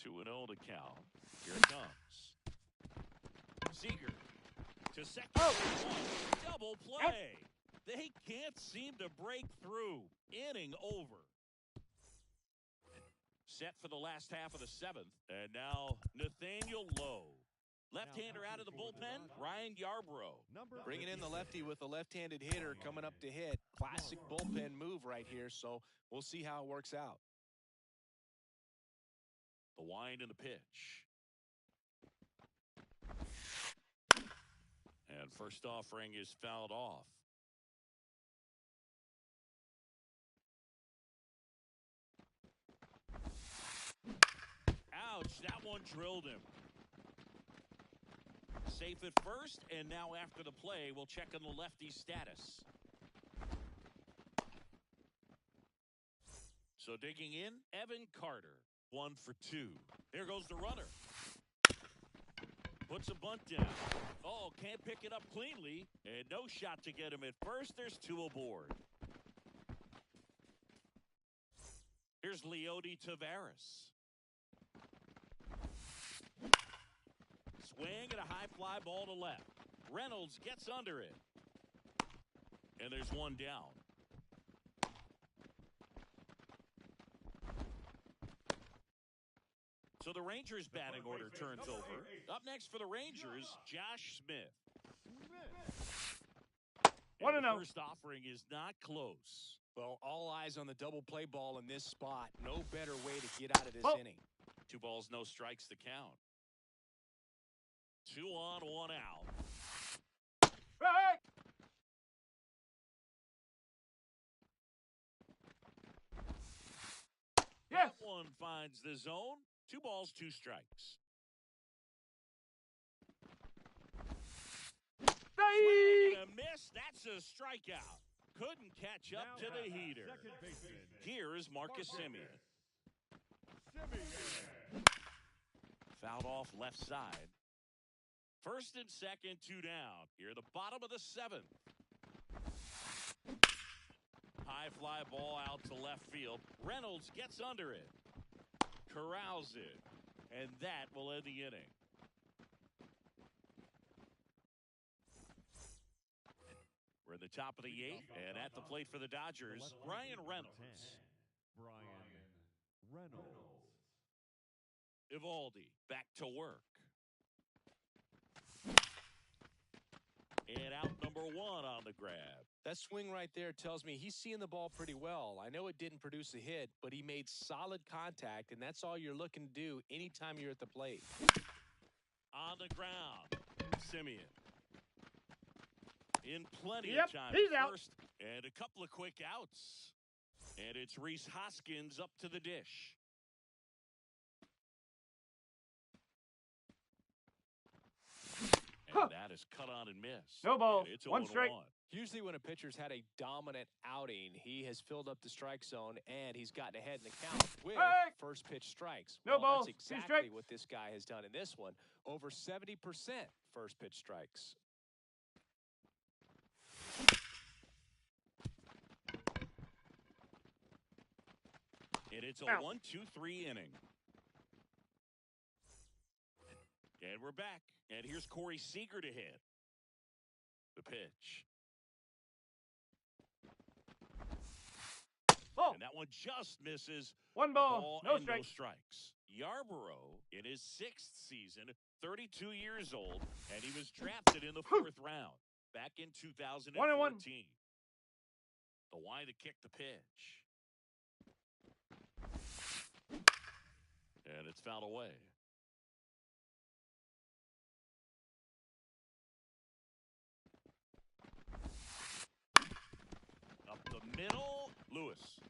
2-0 to count. Here it comes. Seager to second. Oh. Double play. They can't seem to break through. Inning over. Set for the last half of the seventh. And now Nathaniel Lowe. Left-hander out of the bullpen, Ryan Yarbrough. Bringing in the lefty with a left-handed hitter coming up to hit. Classic bullpen move right here, so we'll see how it works out. The wind and the pitch. And first offering is fouled off. Ouch, that one drilled him. Safe at first, and now after the play, we'll check on the lefty's status. So digging in, Evan Carter, 1 for 2. There goes the runner. Puts a bunt down. Oh, can't pick it up cleanly, and no shot to get him at first. There's 2 aboard. Here's Leody Taveras. Swing and a high fly ball to left. Reynolds gets under it. And there's 1 down. So the Rangers batting order turns over. Up next for the Rangers, Josh Smith. 1-0. The first offering is not close. Well, all eyes on the double play ball in this spot. No better way to get out of this inning. 2 balls, no strikes to count. 2 on, 1 out. Right. Yes. That one finds the zone. 2 balls, 2 strikes. Swing and a miss. That's a strikeout. Couldn't catch up to the heater. Here is Marcus Semien. Fouled off left side. First and second, 2 down. Here, the bottom of the 7th. High fly ball out to left field. Reynolds gets under it. Corrals it. And that will end the inning. We're in the top of the 8th, and at the plate for the Dodgers, Brian Reynolds. Evaldi back to work. And out number 1 on the grab. That swing right there tells me he's seeing the ball pretty well. I know it didn't produce a hit, but he made solid contact, and that's all you're looking to do anytime you're at the plate. On the ground, Semien. In plenty Yep, of time he's at out. first, and a couple of quick outs. And it's Rhys Hoskins up to the dish. And that is cut on and missed. No ball. And it's 1 strike. 0-1. Usually when a pitcher's had a dominant outing, he has filled up the strike zone, and he's gotten ahead in the count with first pitch strikes. No balls. That's 2 exactly strikes. what this guy has done in this one. Over 70% first pitch strikes. And it's a Out. 1-2-3 inning. And we're back. And here's Corey Seager to hit. The pitch. Ball. And that one just misses. 1 ball. No and strikes. no strikes. Yarbrough, in his 6th season, 32 years old, and he was drafted in the 4th round back in 2014. 1-1. The wind to kick the pitch. And it's fouled away. Up the middle, Lewis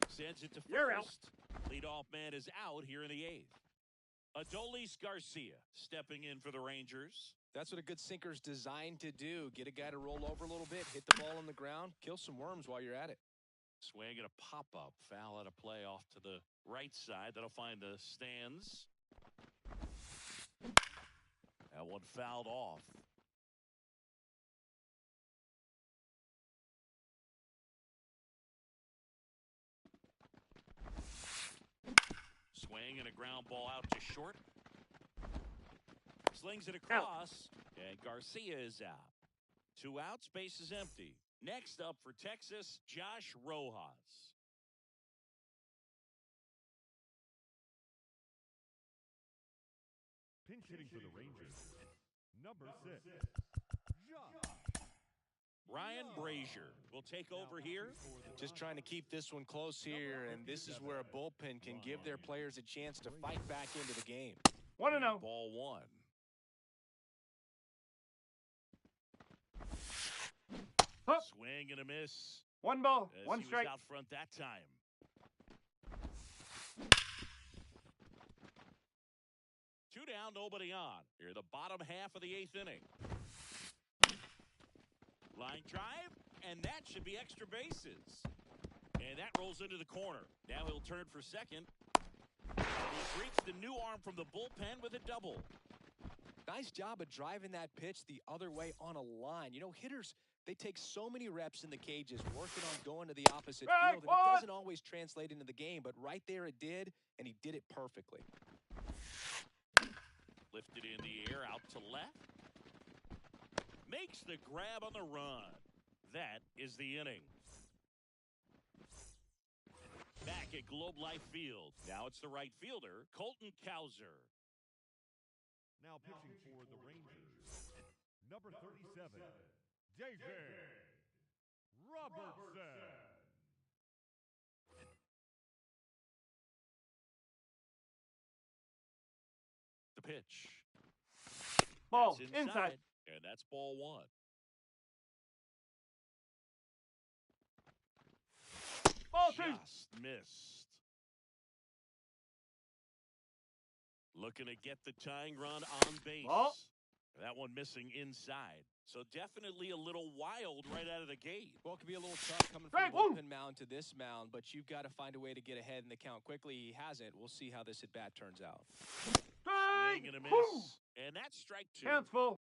sends it to You're out. first. Leadoff man is out here in the 8th. Adolis Garcia stepping in for the Rangers. That's what a good sinker's designed to do. Get a guy to roll over a little bit, hit the ball on the ground, kill some worms while you're at it. Swing and a pop-up. Foul out of play off to the right side. That'll find the stands. That one fouled off. Swing and a ground ball out to short. Slings it across, and Garcia is out. 2 outs, base is empty. Next up for Texas, Josh Rojas. Pinch hitting for the Rangers. Number 6, Josh. Ryan Brazier will take over here. Just trying to keep this one close here, and this is where a bullpen can give their players a chance to fight back into the game. 1-0. Ball 1. Hup. Swing and a miss. 1 ball, As 1 he strike. was out front that time. Two down, nobody on. Here, the bottom half of the 8th inning. Line drive, and that should be extra bases. And that rolls into the corner. Now he'll turn for second. He's reached the new arm from the bullpen with a double. Nice job of driving that pitch the other way on a line. You know, hitters, they take so many reps in the cages working on going to the opposite field, and it doesn't always translate into the game, but right there it did, and he did it perfectly. Lifted in the air out to left. Makes the grab on the run. That is the inning. Back at Globe Life Field. Now it's the right fielder, Colton Cowser. Now pitching for the Rangers. Number 37, David Robertson. The pitch. Ball, That's inside. And that's ball 1. Ball 2. Just missed. Looking to get the tying run on base. Ball. That one missing inside. So definitely a little wild right out of the gate. Well, it could be a little tough coming from Strike the bullpen mound to this mound, but you've got to find a way to get ahead in the count quickly. He hasn't. We'll see how this at-bat turns out. Strike. Swing and a miss. Woo. And that's strike 2. Counts full.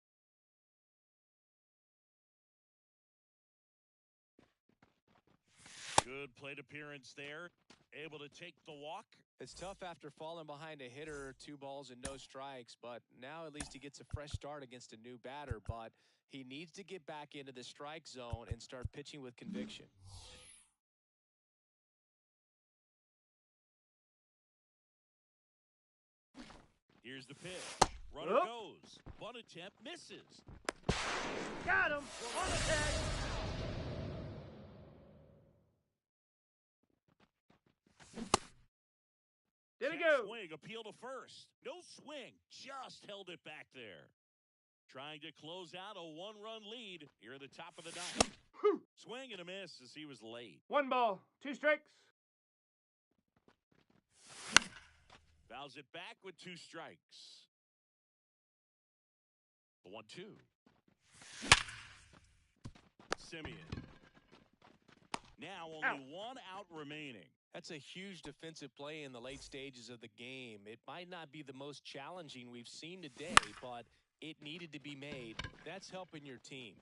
Good plate appearance there. Able to take the walk. It's tough after falling behind a hitter, 2 balls and no strikes, but now at least he gets a fresh start against a new batter, but he needs to get back into the strike zone and start pitching with conviction. Here's the pitch. Runner Up. goes. Bunt attempt misses. Got him. On the tag. Did it go? Swing, appeal to first. No swing, just held it back there. Trying to close out a 1-run lead here at the top of the 9th. Swing and a miss as he was late. 1 ball, 2 strikes. Fouls it back with 2 strikes. The 1-2. Simeon. Now only 1 out remaining. That's a huge defensive play in the late stages of the game. It might not be the most challenging we've seen today, but it needed to be made. That's helping your team.